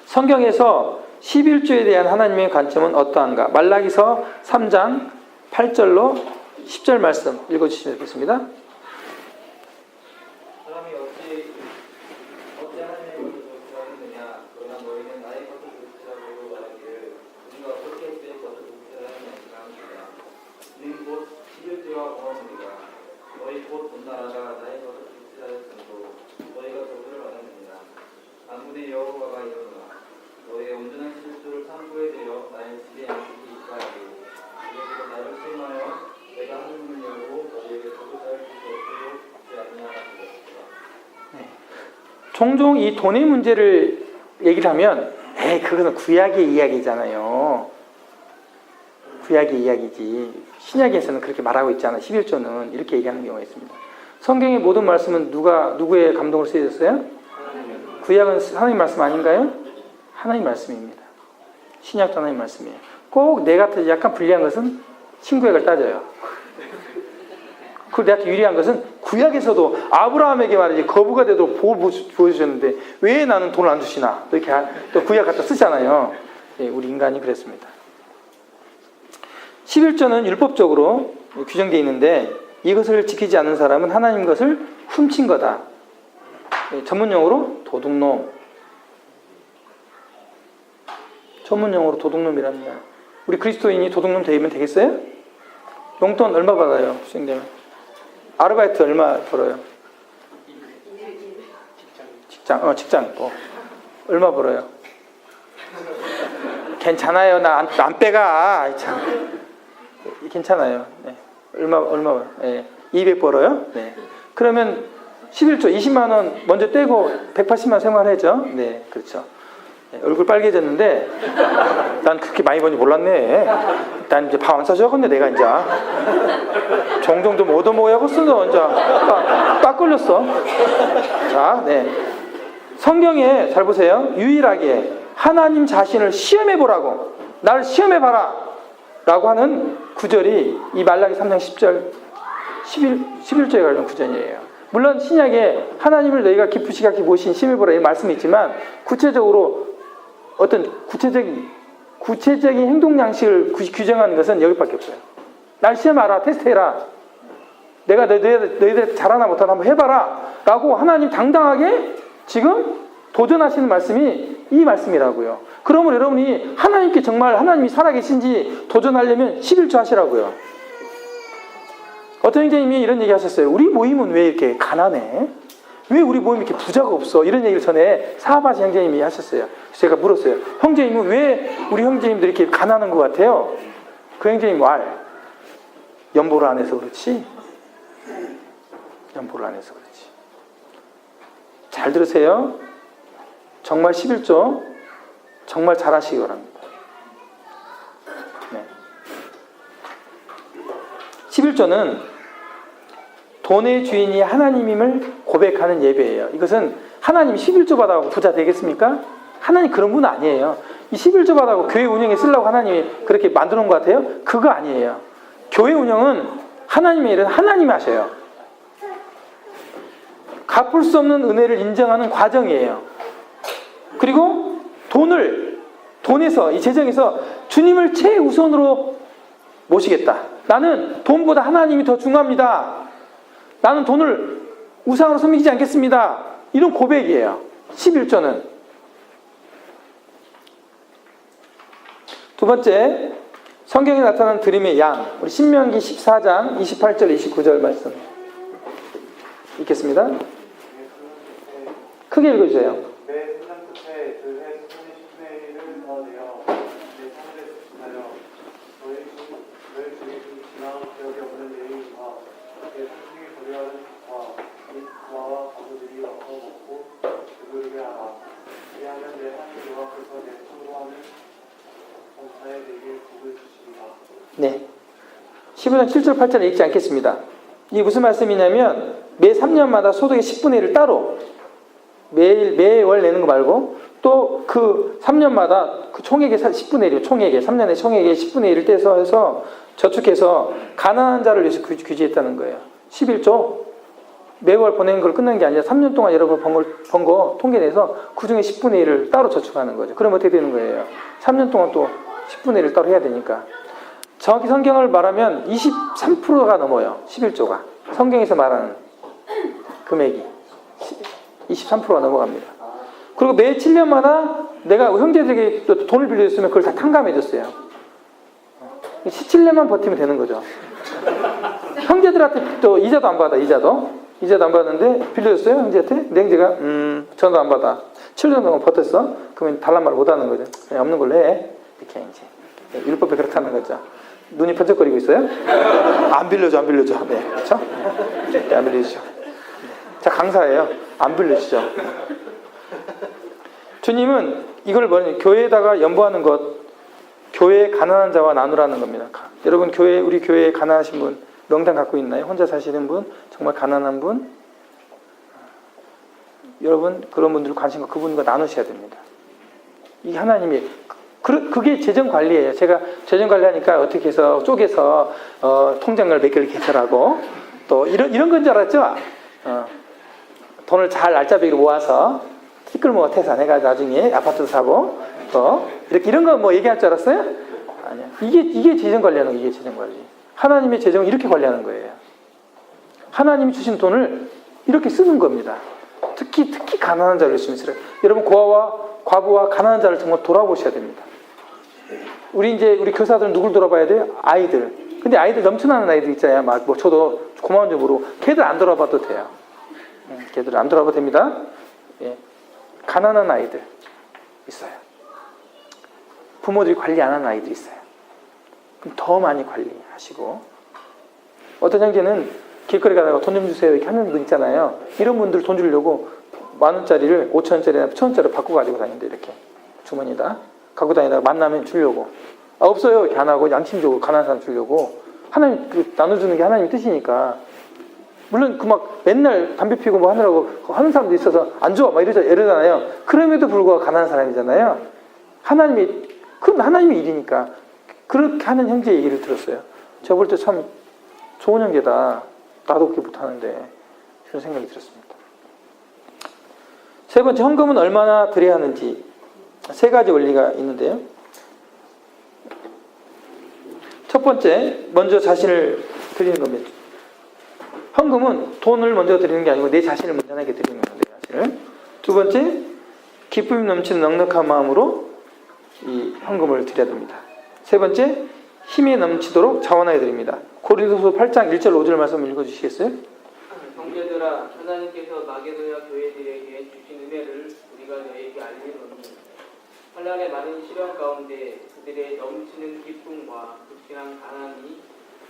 성경에서 11조에 대한 하나님의 관점은 어떠한가? 말라기서 3장 8절로 10절 말씀 읽어주시면 되겠습니다. 사람이 어찌 하나님의 것을 독실하겠느냐? 그러나 너희는 나의 것을 독실하고 말하기를 우리가 어떻게 그의 것을 독실하느냐 하니라. 이는 곧 11조와 공허무리가 너희 곧 본나라가 나의 것을 독실하였으므로 너희가 저주를 받았느니라. 만군의 여호와가 이르노라. 너의 온전한 실수를 창고에 들여 나의 집에 양식이 있하고 너희가 나를 실망하여 내가 하늘문을 열고 너희에게 저주 쌓을 수 없도록 하지 아니하라. 종종 이 돈의 문제를 얘기를 하면 그것은 구약의 이야기잖아요. 구약의 이야기지. 신약에서는 그렇게 말하고 있잖아요. 11조는 이렇게 얘기하는 경우가 있습니다. 성경의 모든 말씀은 누구의 감동으로 쓰여졌어요? 구약은 하나님 말씀 아닌가요? 하나님 말씀입니다. 신약도 하나님 말씀이에요. 꼭 내 같은 약간 불리한 것은 신구약을 따져요. 그리고 내한테 유리한 것은 구약에서도 아브라함에게 말이지 거부가 되도록 복을 부어주셨는데 왜 나는 돈을 안 주시나, 이렇게 또 구약 갖다 쓰잖아요. 우리 인간이 그랬습니다. 11조는 율법적으로 규정되어 있는데 이것을 지키지 않는 사람은 하나님 것을 훔친 거다. 전문용어로 도둑놈. 전문용어로 도둑놈이라는 거야. 우리 그리스도인이 도둑놈 되면 되겠어요? 용돈 얼마 받아요? 수행되면 아르바이트 얼마 벌어요? 직장 또 얼마 벌어요? 괜찮아요. 나 안 빼가. 참. 괜찮아요. 네. 얼마 200 벌어요? 네. 그러면 11조 20만 원 먼저 떼고 180만 원 생활하죠? 네, 그렇죠. 네, 얼굴 빨개졌는데 난 그렇게 많이 버는지 몰랐네. 난 이제 밥 안 사줘야겠네. 내가 이제 종종 좀 얻어먹어야겠어. 너 이제 딱 걸렸어. 자, 네. 성경에 잘 보세요. 유일하게 하나님 자신을 시험해보라고, 나를 시험해봐라 라고 하는 구절이 이 말라기 3장 10절 11조에 관련 구절이에요. 물론 신약에 하나님을 너희가 기쁘시게 하기 모신 시험해보라 이 말씀이 있지만 구체적으로 어떤 구체적인 행동 양식을 규정하는 것은 여기밖에 없어요. 날 시험하라, 테스트해라. 내가 너희들 잘하나 못하나 한번 해봐라 라고 하나님 당당하게 지금 도전하시는 말씀이 이 말씀이라고요. 그러면 여러분이 하나님께 정말 하나님이 살아계신지 도전하려면 11조 하시라고요. 어떤 형제님이 이런 얘기 하셨어요. 우리 모임은 왜 이렇게 가난해? 왜 우리 모임이 이렇게 부자가 없어? 이런 얘기를 전에 사업하신 형제님이 하셨어요. 제가 물었어요. 형제님은 왜 우리 형제님들이 이렇게 가난한 것 같아요? 그 형제님 말 연보를 안 해서 그렇지 연보를 안 해서 그렇지. 잘 들으세요. 정말 11조 정말 잘 하시기 바랍니다. 네. 11조는 돈의 주인이 하나님임을 고백하는 예배예요. 이것은 하나님이 11조 받아가고 부자 되겠습니까? 하나님 그런 분 아니에요. 이 11조 받아가고 교회 운영에 쓰려고 하나님이 그렇게 만들어 놓은 것 같아요? 그거 아니에요. 교회 운영은 하나님의 일은 하나님이 하셔요. 갚을 수 없는 은혜를 인정하는 과정이에요. 그리고 돈에서, 이 재정에서 주님을 최우선으로 모시겠다. 나는 돈보다 하나님이 더 중요합니다. 나는 돈을 우상으로 섬기지 않겠습니다. 이런 고백이에요. 11조는. 두 번째, 성경에 나타난 드림의 양. 우리 신명기 14장 28절 29절 말씀 읽겠습니다. 크게 읽어주세요. 내 생각 끝에 그해 수분의 10분의 1을 더 내어 내 성을 습진하여 너희 중에 좀 지나온 기억이 없는 여인과 내 소중히 거류하는 과 및 부하와 과부들이 얻어 먹고 그들에게 하라. 이하면 내 하나님 여호와께서 내 통로하는 범사에 내게 복을 주시리라. 네. 15장 7절 8절을 읽지 않겠습니다. 이게 무슨 말씀이냐면 매 3년마다 소득의 10분의 1을 따로 매월 내는 거 말고 또 그 3년마다 그 총액의 10분의 1을 총액의 3년의 총액의 10분의 1을 떼서 해서 저축해서 가난한 자를 위해서 규지했다는 거예요. 11조 매월 보내는 걸 끝낸 게 아니라 3년 동안 여러분 번 거 통계내서 그 중에 10분의 1을 따로 저축하는 거죠. 그럼 어떻게 되는 거예요? 3년 동안 또 10분의 1을 따로 해야 되니까. 정확히 성경을 말하면 23%가 넘어요. 11조가. 성경에서 말하는 금액이 23%가 넘어갑니다. 그리고 매 7년마다 내가 형제들에게 또 돈을 빌려줬으면 그걸 다 탕감해줬어요. 17년만 버티면 되는 거죠. 형제들한테 또 이자도 안 받아. 이자도 안 받는데 빌려줬어요. 형제한테. 근데 형제가 전도 안 받아. 7년 동안 버텼어. 그러면 달란 말을 못 하는 거죠. 그냥 없는 걸로 해. 이렇게 이제 율법에 그렇다는 거죠. 눈이 번쩍거리고 있어요? 안 빌려줘. 네, 그렇죠? 네, 안 빌려주죠. 자, 강사예요. 안 빌려주죠. 주님은 이걸 뭐냐면 교회에다가 연보하는 것, 교회의 가난한 자와 나누라는 겁니다. 여러분 우리 교회에 가난하신 분 명단 갖고 있나요? 혼자 사시는 분, 정말 가난한 분, 여러분 그런 분들 관심과 그분과 나누셔야 됩니다. 이게 하나님이 그게 재정 관리예요. 제가 재정 관리하니까 어떻게 해서 쪼개서 통장을 몇 개를 개설하고 또 이런 건 줄 알았죠? 돈을 잘 알짜배기로 모아서 티끌모아 태산해가 나중에 아파트도 사고 또 이런 거 뭐 얘기할 줄 알았어요? 아니야. 이게 재정 관리하는 거. 이게 재정 관리. 하나님의 재정을 이렇게 관리하는 거예요. 하나님이 주신 돈을 이렇게 쓰는 겁니다. 특히 가난한 자를 열심히 쓰라. 여러분 과부와 가난한 자를 정말 돌아보셔야 됩니다. 우리 교사들은 누굴 돌아봐야 돼요? 아이들. 근데 아이들 넘쳐나는 아이들 있잖아요. 막 저도 고마운 점으로 걔들 안 돌아봐도 돼요. 걔들 안 돌아봐도 됩니다. 예. 가난한 아이들 있어요. 부모들이 관리 안 하는 아이들 있어요. 그럼 더 많이 관리하시고 어떤 형제는 길거리 가다가 돈 좀 주세요 이렇게 하는 분 있잖아요. 이런 분들 돈 주려고 10,000원짜리를 5,000원짜리나 1,000원짜리 바꾸고 가지고 다니는데 이렇게 주머니다 갖고 다니다가 만나면 주려고 없어요 이렇게 안 하고 양심적으로 가난한 사람 주려고 하나님 나눠주는 게 하나님의 뜻이니까 물론 막 맨날 담배 피우고 뭐 하느라고 하는 사람도 있어서 안 줘 막 이러잖아요. 그럼에도 불구하고 가난한 사람이잖아요. 그건 하나님의 일이니까 그렇게 하는 형제 얘기를 들었어요. 제가 볼 때 참 좋은 형제다. 나도 그렇게 못하는데 그런 생각이 들었습니다. 세 번째, 헌금은 얼마나 드려야 하는지 세 가지 원리가 있는데요. 첫 번째, 먼저 자신을 드리는 겁니다. 헌금은 돈을 먼저 드리는 게 아니고 내 자신을 먼저 하게 드리는 거예요. 내 자신을. 두 번째, 기쁨이 넘치는 넉넉한 마음으로 이 헌금을 드려야 됩니다. 세 번째, 힘이 넘치도록 자원하여 드립니다. 고린도서 8장 1절 5절 말씀 읽어주시겠어요? 형제들아, 하나님께서 마게도냐 교회들에게 주신 은혜를 우리가 너에게 알리노니 환난의 많은 시련 가운데 그들의 넘치는 기쁨과 극진한 가난이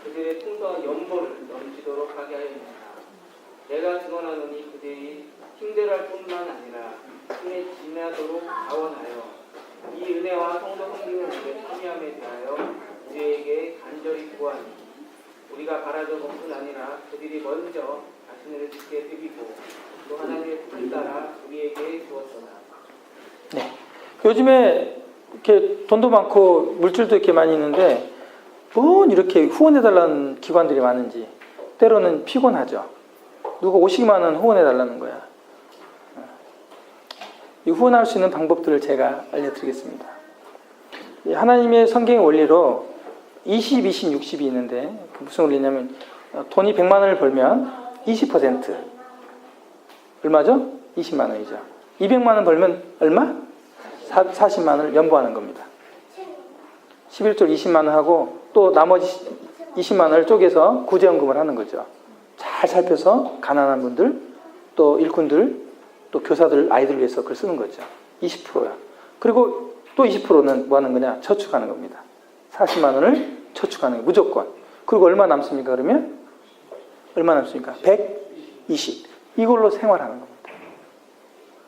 그들의 풍성한 연보를 넘치도록 하게 하였습니다. 내가 증언하노니 그들이 힘들할 뿐만 아니라 힘에 지나도록 자원하여 이 은혜와 성도 섬기는 일에 참여함에 대하여 우리에게 간절히 구하니 우리가 바라던 것뿐 아니라 그들이 먼저 자신을 지게 드리고 또 하나님의 뜻을 따라 우리에게 주었으나. 네. 요즘에 이렇게 돈도 많고 물질도 이렇게 많이 있는데 뭔 이렇게 후원해달라는 기관들이 많은지 때로는 피곤하죠. 누가 오시기만 하면 후원해달라는 거야. 이 후원할 수 있는 방법들을 제가 알려드리겠습니다. 하나님의 성경의 원리로 20, 20, 60이 있는데 무슨 원리냐면 돈이 100만 원을 벌면 20% 얼마죠? 20만 원이죠. 200만 원 벌면 얼마? 40만 원을 연보하는 겁니다. 11조 20만 원 하고 또 나머지 20만 원을 쪼개서 구제연금을 하는 거죠. 잘 살펴서 가난한 분들, 또 일꾼들, 또 교사들, 아이들을 위해서 그걸 쓰는 거죠. 20%야. 그리고 또 20%는 뭐 하는 거냐? 저축하는 겁니다. 40만 원을 저축하는 거예요. 무조건. 그리고 얼마 남습니까? 그러면? 얼마 남습니까? 120. 이걸로 생활하는 겁니다.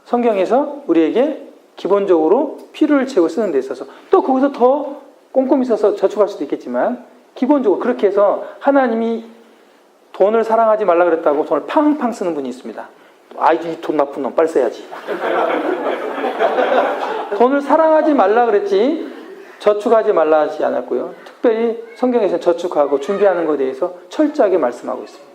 성경에서 우리에게 기본적으로 필요를 채우고 쓰는 데 있어서 또 거기서 더 꼼꼼히 써서 저축할 수도 있겠지만 기본적으로 그렇게 해서 하나님이 돈을 사랑하지 말라 그랬다고 돈을 팡팡 쓰는 분이 있습니다. 이 돈 나쁜 놈 빨리 써야지. 돈을 사랑하지 말라 그랬지 저축하지 말라 하지 않았고요. 특별히 성경에서는 저축하고 준비하는 것에 대해서 철저하게 말씀하고 있습니다.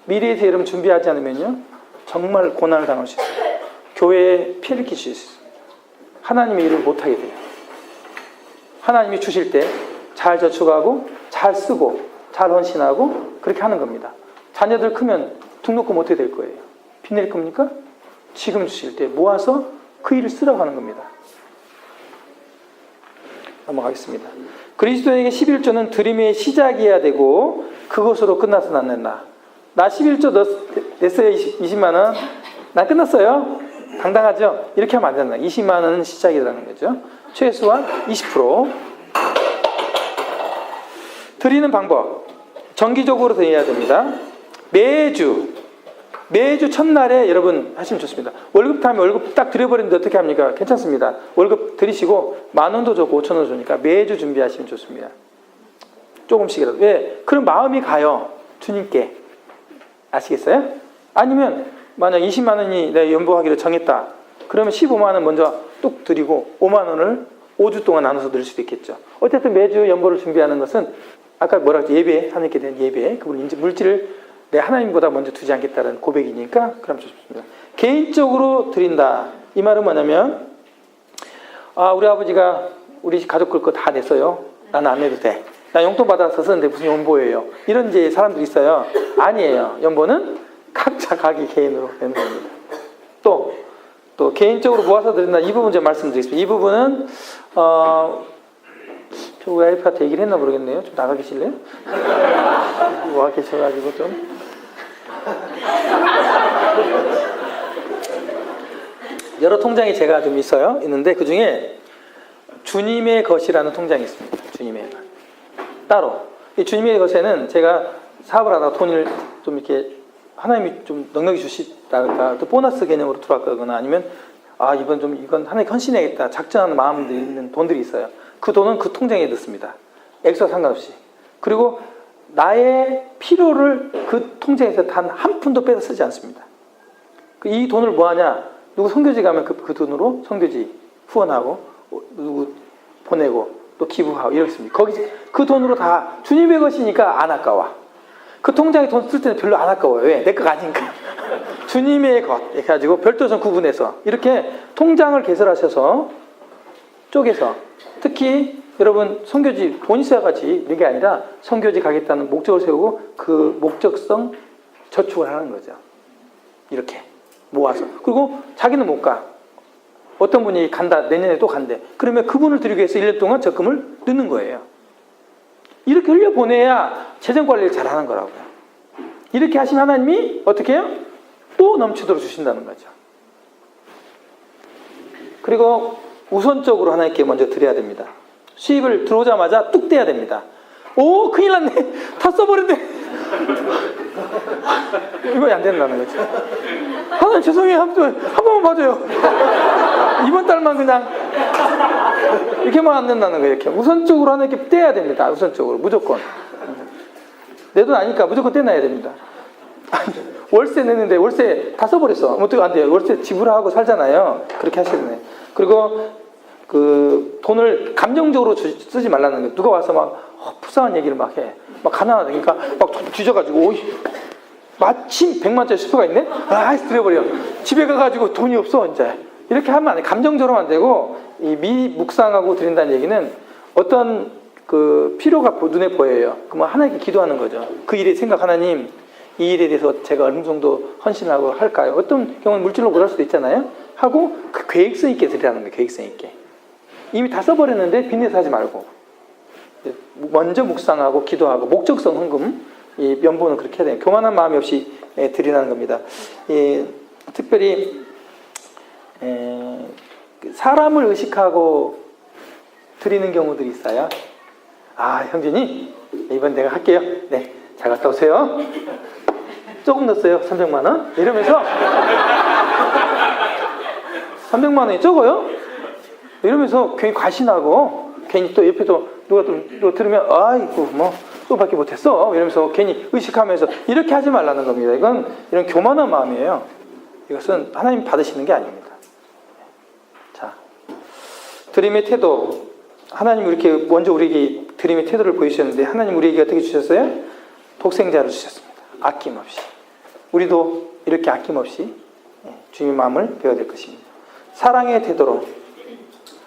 미래에 대해 여러분 준비하지 않으면요 정말 고난을 당할 수 있어요. 교회에 피해를 끼칠 수 있어요. 하나님의 일을 못하게 돼요. 하나님이 주실 때 잘 저축하고 잘 쓰고 잘 헌신하고 그렇게 하는 겁니다. 자녀들 크면 등록금 어떻게 될 거예요? 빚낼 겁니까? 지금 주실 때 모아서 그 일을 쓰라고 하는 겁니다. 넘어가겠습니다. 그리스도에게 11조는 드림의 시작이어야 되고 그것으로 끝나서는 안 된다. 나 11조 냈어요. 20만 원. 난 끝났어요. 당당하죠? 이렇게 하면 안 된다. 20만 원은 시작이라는 거죠. 최소한 20%. 드리는 방법. 정기적으로 드려야 됩니다. 매주 첫날에 여러분 하시면 좋습니다. 월급 타면 월급 딱 드려버리는데 어떻게 합니까? 괜찮습니다. 월급 드리시고 10,000원도 줬고 5,000원도 주니까 매주 준비하시면 좋습니다. 조금씩이라도. 왜? 그럼 마음이 가요. 주님께. 아시겠어요? 아니면 만약 20만 원이 내가 연보하기로 정했다. 그러면 15만 원 먼저 뚝 드리고 5만 원을 5주 동안 나눠서 드릴 수도 있겠죠. 어쨌든 매주 연보를 준비하는 것은 아까 뭐라 했지? 예배, 하나님께 대한 예배. 그분 이제 물질을 내 하나님보다 먼저 두지 않겠다는 고백이니까 그럼 좋습니다. 개인적으로 드린다. 이 말은 뭐냐면 우리 아버지가 우리 가족들 거 다 냈어요. 나는 안 내도 돼. 나 용돈 받아서 쓰는데 무슨 연보예요. 이런 이제 사람들이 있어요. 아니에요. 연보는 각자 자기 개인으로 내는 겁니다. 또 개인적으로 모아서 드린다. 이 부분 제가 말씀드리겠습니다. 이 부분은 우리 와이프한테 얘기를 했나 모르겠네요. 좀 나가 계실래요? 와 계셔가지고 좀 여러 통장이 제가 좀 있는데 그 중에 주님의 것이라는 통장이 있습니다. 주님의 것 따로. 이 주님의 것에는 제가 사업을 하다가 돈을 좀 이렇게 하나님이 좀 넉넉히 주시다가 또 보너스 개념으로 들어왔거나 아니면 이건 하나님 헌신해야겠다 작정하는 마음들이 있는 돈들이 있어요. 그 돈은 그 통장에 넣습니다. 액수와 상관없이. 그리고 나의 필요를 그 통장에서 단 한 푼도 빼서 쓰지 않습니다. 이 돈을 뭐 하냐? 누구 선교지 가면 그 돈으로 선교지 후원하고 누구 보내고 또 기부하고 이렇습니다. 그 돈으로 다 주님의 것이니까 안 아까워. 그 통장에 돈 쓸 때는 별로 안 아까워요. 왜? 내 거 아니니까. 주님의 것 해가지고 별도선 구분해서 이렇게 통장을 개설하셔서 쪼개서 특히 여러분 선교지 돈 있어야 가지 이게 아니라 선교지 가겠다는 목적을 세우고 그 목적성 저축을 하는 거죠. 이렇게 모아서. 그리고 자기는 못 가. 어떤 분이 간다. 내년에 또 간대. 그러면 그분을 드리기 위해서 1년 동안 적금을 넣는 거예요. 이렇게 흘려보내야 재정관리를 잘하는 거라고요. 이렇게 하신 하나님이 어떻게 해요? 또 넘치도록 주신다는 거죠. 그리고 우선적으로 하나님께 먼저 드려야 됩니다. 수입을 들어오자마자 뚝 떼야 됩니다. 오 큰일 났네. 다 써버렸네. 이거 안 된다는 거죠. 하나님 죄송해요. 한 번만 봐줘요. 이번 달만 그냥 이렇게만 안 된다는 거예요. 이렇게 우선적으로 하나님께 떼야 됩니다. 우선적으로 무조건. 내 돈 아니까 무조건 떼놔야 됩니다. 아니, 월세 내는데 월세 다 써버렸어. 어떻게 안 돼요? 월세 지불하고 살잖아요. 그렇게 하셔야 되네. 그리고 그 돈을 감정적으로 쓰지 말라는 거예요. 누가 와서 막 불쌍한 얘기를 막 해. 막 가난하다. 그러니까 막 뒤져가지고 마침 100만짜리 슈퍼가 있네? 드려버려. 집에 가가지고 돈이 없어 이제. 이렇게 하면 안 돼. 감정적으로 안 되고 이 미묵상하고 드린다는 얘기는 어떤 그 필요가 눈에 보여요. 그러면 하나님께 기도하는 거죠. 그 일에 생각 하나님 이 일에 대해서 제가 어느 정도 헌신하고 할까요? 어떤 경우는 물질로 못할 수도 있잖아요. 하고 그 계획성 있게 드리라는 거예요. 계획성 있게. 이미 다 써버렸는데 빚내서 하지 말고 먼저 묵상하고 기도하고 목적성 헌금 이 연보는 그렇게 해야 돼요. 교만한 마음이 없이 드리라는 겁니다. 특별히 사람을 의식하고 드리는 경우들이 있어요. 아, 형제님 이번 내가 할게요. 네, 잘 갔다 오세요. 조금 넣었어요. 300만 원. 이러면서 300만 원이 적어요? 이러면서 괜히 과신하고 괜히 또 옆에도 누가 들으면 아이고 뭐 또밖에 못했어 이러면서 괜히 의식하면서 이렇게 하지 말라는 겁니다. 이건 이런 교만한 마음이에요. 이것은 하나님 받으시는 게 아닙니다. 자, 드림의 태도. 하나님 이렇게 먼저 우리에게 드림의 태도를 보이셨는데 하나님 우리에게 어떻게 주셨어요? 독생자를 주셨습니다. 아낌없이. 우리도 이렇게 아낌없이 주님의 마음을 배워야 될 것입니다. 사랑의 태도로.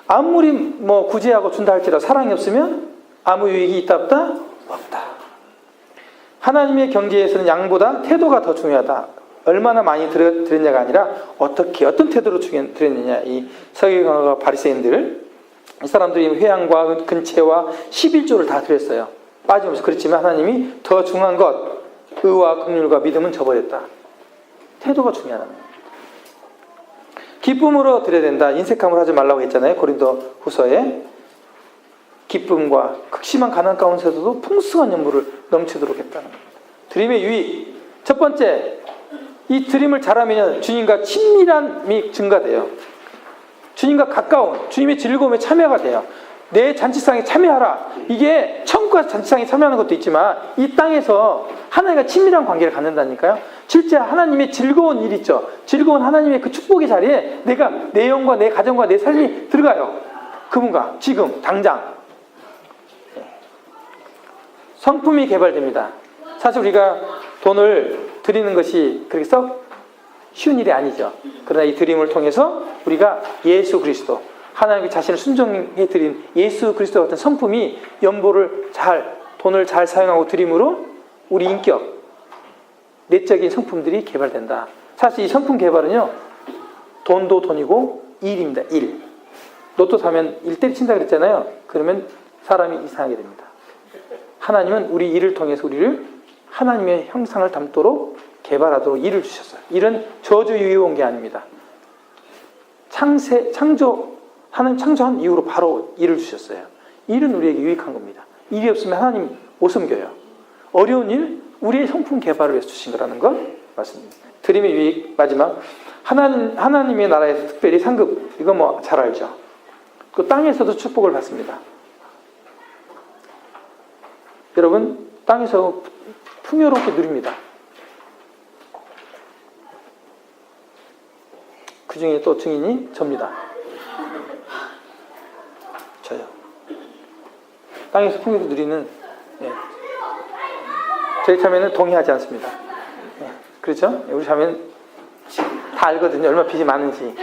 아무리 뭐 구제하고 준다 할지라도 사랑이 없으면 아무 유익이 있다 없다? 없다. 하나님의 경지에서는 양보다 태도가 더 중요하다. 얼마나 많이 드렸냐가 아니라 어떤 태도로 드렸느냐. 이 서기관과 바리새인들 이 사람들이 회양과 근체와 11조를 다 드렸어요. 빠짐없이. 그렇지만 하나님이 더 중요한 것 의와 긍휼과 믿음은 저버렸다. 태도가 중요하다는 겁니다. 기쁨으로 드려야 된다. 인색함을 하지 말라고 했잖아요. 고린도 후서에. 기쁨과 극심한 가난 가운데서도 풍성한 연물을 넘치도록 했다는 겁니다. 드림의 유익. 첫 번째, 이 드림을 잘하면 주님과 친밀함이 증가돼요. 주님과 가까운, 주님의 즐거움에 참여가 돼요. 내 잔치상에 참여하라. 이게 천국에서 잔치상에 참여하는 것도 있지만 이 땅에서 하나님과 친밀한 관계를 갖는다니까요. 실제 하나님의 즐거운 일 있죠. 즐거운 하나님의 그 축복의 자리에 내가 내 영과 내 가정과 내 삶이 들어가요. 그분과 지금 당장. 성품이 개발됩니다. 사실 우리가 돈을 드리는 것이 그렇게 썩 쉬운 일이 아니죠. 그러나 이 드림을 통해서 우리가 예수 그리스도, 하나님께 자신을 순종해 드린 예수 그리스도 같은 성품이 돈을 잘 사용하고 드림으로 우리 인격, 내적인 성품들이 개발된다. 사실 이 성품 개발은요, 돈도 돈이고 일입니다. 일. 로또 사면 일 때리친다 그랬잖아요. 그러면 사람이 이상하게 됩니다. 하나님은 우리 일을 통해서 우리를 하나님의 형상을 담도록 개발하도록 일을 주셨어요. 일은 저주 이후에 온 게 아닙니다. 하나님 창조한 이후로 바로 일을 주셨어요. 일은 우리에게 유익한 겁니다. 일이 없으면 하나님 못 섬겨요. 어려운 일, 우리의 성품 개발을 위해서 주신 거라는 것 맞습니다. 드림의 유익, 마지막. 하나님의 나라에서 특별히 상급, 이거 뭐 잘 알죠. 그 땅에서도 축복을 받습니다. 여러분, 땅에서 풍요롭게 누립니다. 그 중에 또 증인이 접니다. 저요. 땅에서 풍요롭게 누리는, 저희 참여는 동의하지 않습니다. 그렇죠? 우리 참여는 다 알거든요. 얼마나 빚이 많은지.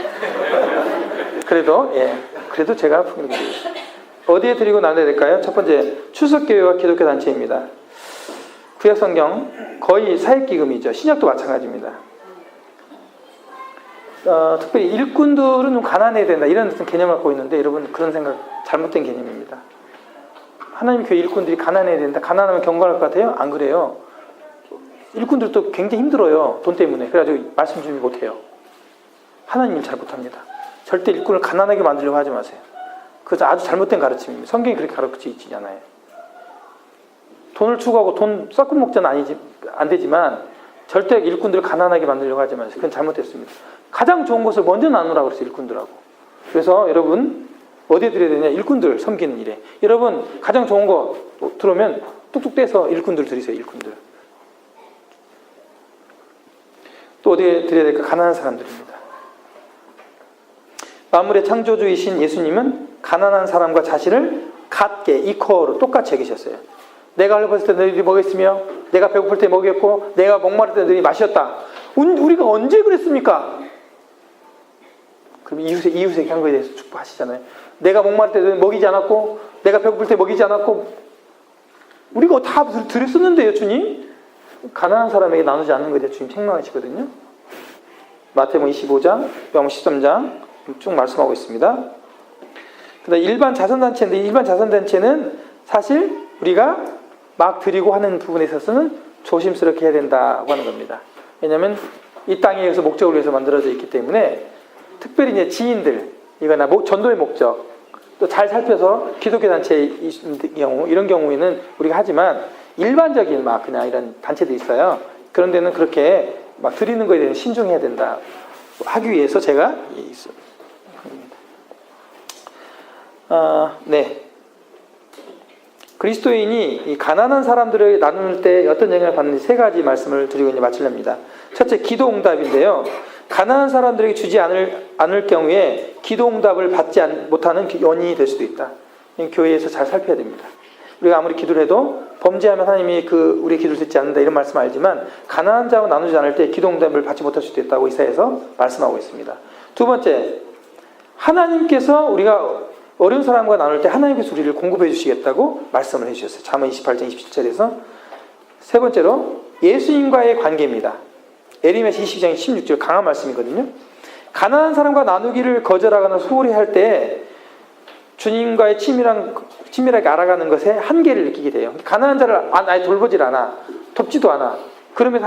그래도 제가 풍요롭게 누립니다. 어디에 드리고 나눠야 될까요? 첫 번째, 추석교회와 기독교 단체입니다. 구약성경 거의 사역기금이죠. 신약도 마찬가지입니다. 특별히 일꾼들은 좀 가난해야 된다 이런 어떤 개념을 갖고 있는데 여러분 그런 생각 잘못된 개념입니다. 하나님 교회 일꾼들이 가난해야 된다. 가난하면 경건할 것 같아요? 안 그래요. 일꾼들도 굉장히 힘들어요. 돈 때문에. 그래가지고 말씀 준비 못해요. 하나님이 잘못합니다. 절대 일꾼을 가난하게 만들려고 하지 마세요. 그것은 아주 잘못된 가르침입니다. 성경이 그렇게 가르치지 않아요. 돈을 추구하고 돈 썩고 먹자는 안 되지만 절대 일꾼들을 가난하게 만들려고 하지 마세요. 그건 잘못됐습니다. 가장 좋은 것을 먼저 나누라고 그랬어요. 일꾼들하고. 그래서 여러분 어디에 드려야 되냐? 일꾼들 섬기는 일에. 여러분 가장 좋은 거 들어오면 뚝뚝 떼서 일꾼들 드리세요. 일꾼들. 또 어디에 드려야 될까? 가난한 사람들입니다. 만물의 창조주이신 예수님은 가난한 사람과 자신을 같게 이퀄로 똑같이 여기셨어요. 내가 헐벗을 때 너희들이 먹였으며 내가 배고플 때 먹였고 내가 목마를 때 너희들이 마셨다. 우리가 언제 그랬습니까? 그럼 이웃에게 한 거에 대해서 축복하시잖아요. 내가 목마를 때 너희들이 먹이지 않았고 내가 배고플 때 먹이지 않았고 우리가 다 드렸었는데요, 주님. 가난한 사람에게 나누지 않는 것에 대해 주님 책망하시거든요. 마태복음 25장, 요한복음 13장 쭉 말씀하고 있습니다. 그다음 일반 자선단체인데 일반 자선단체는 사실 우리가 막 드리고 하는 부분에 있어서는 조심스럽게 해야 된다고 하는 겁니다. 왜냐하면 이 땅에 의해서 목적을 위해서 만들어져 있기 때문에 특별히 이제 지인들, 이거나 전도의 목적, 또 잘 살펴서 기독교 단체의 경우 이런 경우에는 우리가 하지만 일반적인 막 그냥 이런 단체도 있어요. 그런 데는 그렇게 막 드리는 거에 대해서 신중해야 된다 하기 위해서 제가 네. 그리스도인이 이 가난한 사람들을 나눌 때 어떤 영향을 받는지 세 가지 말씀을 드리고 이제 마치렵니다. 첫째, 기도 응답인데요. 가난한 사람들에게 주지 않을 경우에 기도 응답을 받지 못하는 원인이 될 수도 있다. 교회에서 잘 살펴야 됩니다. 우리가 아무리 기도를 해도 범죄하면 하나님이 우리 기도를 듣지 않는다 이런 말씀 알지만 가난한 자와 나누지 않을 때 기도 응답을 받지 못할 수도 있다고 이사야에서 말씀하고 있습니다. 두 번째, 하나님께서 우리가 어려운 사람과 나눌 때 하나님께서 우리를 공급해 주시겠다고 말씀을 해주셨어요. 잠언 28장 27절에서. 세 번째로 예수님과의 관계입니다. 에리메스 22장 16절 강한 말씀이거든요. 가난한 사람과 나누기를 거절하거나 소홀히 할 때 주님과의 친밀하게 알아가는 것에 한계를 느끼게 돼요. 가난한 자를 아예 돌보질 않아. 돕지도 않아. 그러면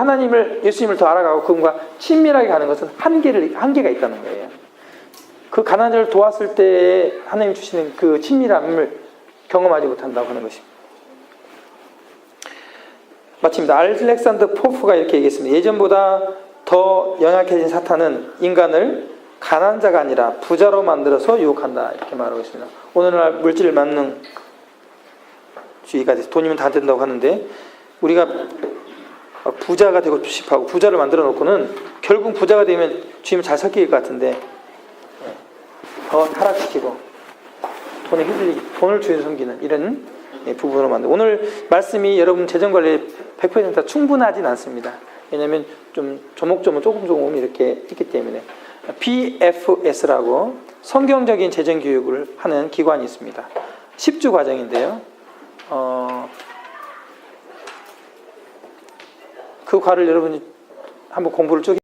예수님을 더 알아가고 그분과 친밀하게 가는 것은 한계가 있다는 거예요. 그 가난한 자를 도왔을 때 하나님 주시는 그 친밀함을 경험하지 못한다고 하는 것입니다. 마칩니다. 알렉산더 포프가 이렇게 얘기했습니다. 예전보다 더 연약해진 사탄은 인간을 가난한 자가 아니라 부자로 만들어서 유혹한다 이렇게 말하고 있습니다. 오늘날 물질 만능주의가 돼서 돈이면 다 된다고 하는데 우리가 부자가 되고 싶어하고 부자를 만들어 놓고는 결국 부자가 되면 주님을 잘 섞일 것 같은데 더 타락시키고 돈을 주인 섬기는 이런 부분으로 만들고 오늘 말씀이 여러분 재정관리에 100% 충분하진 않습니다. 왜냐하면 좀 조금 이렇게 했기 때문에 BFS라고 성경적인 재정교육을 하는 기관이 있습니다. 10주 과정인데요. 그 과를 여러분이 한번 공부를 쭉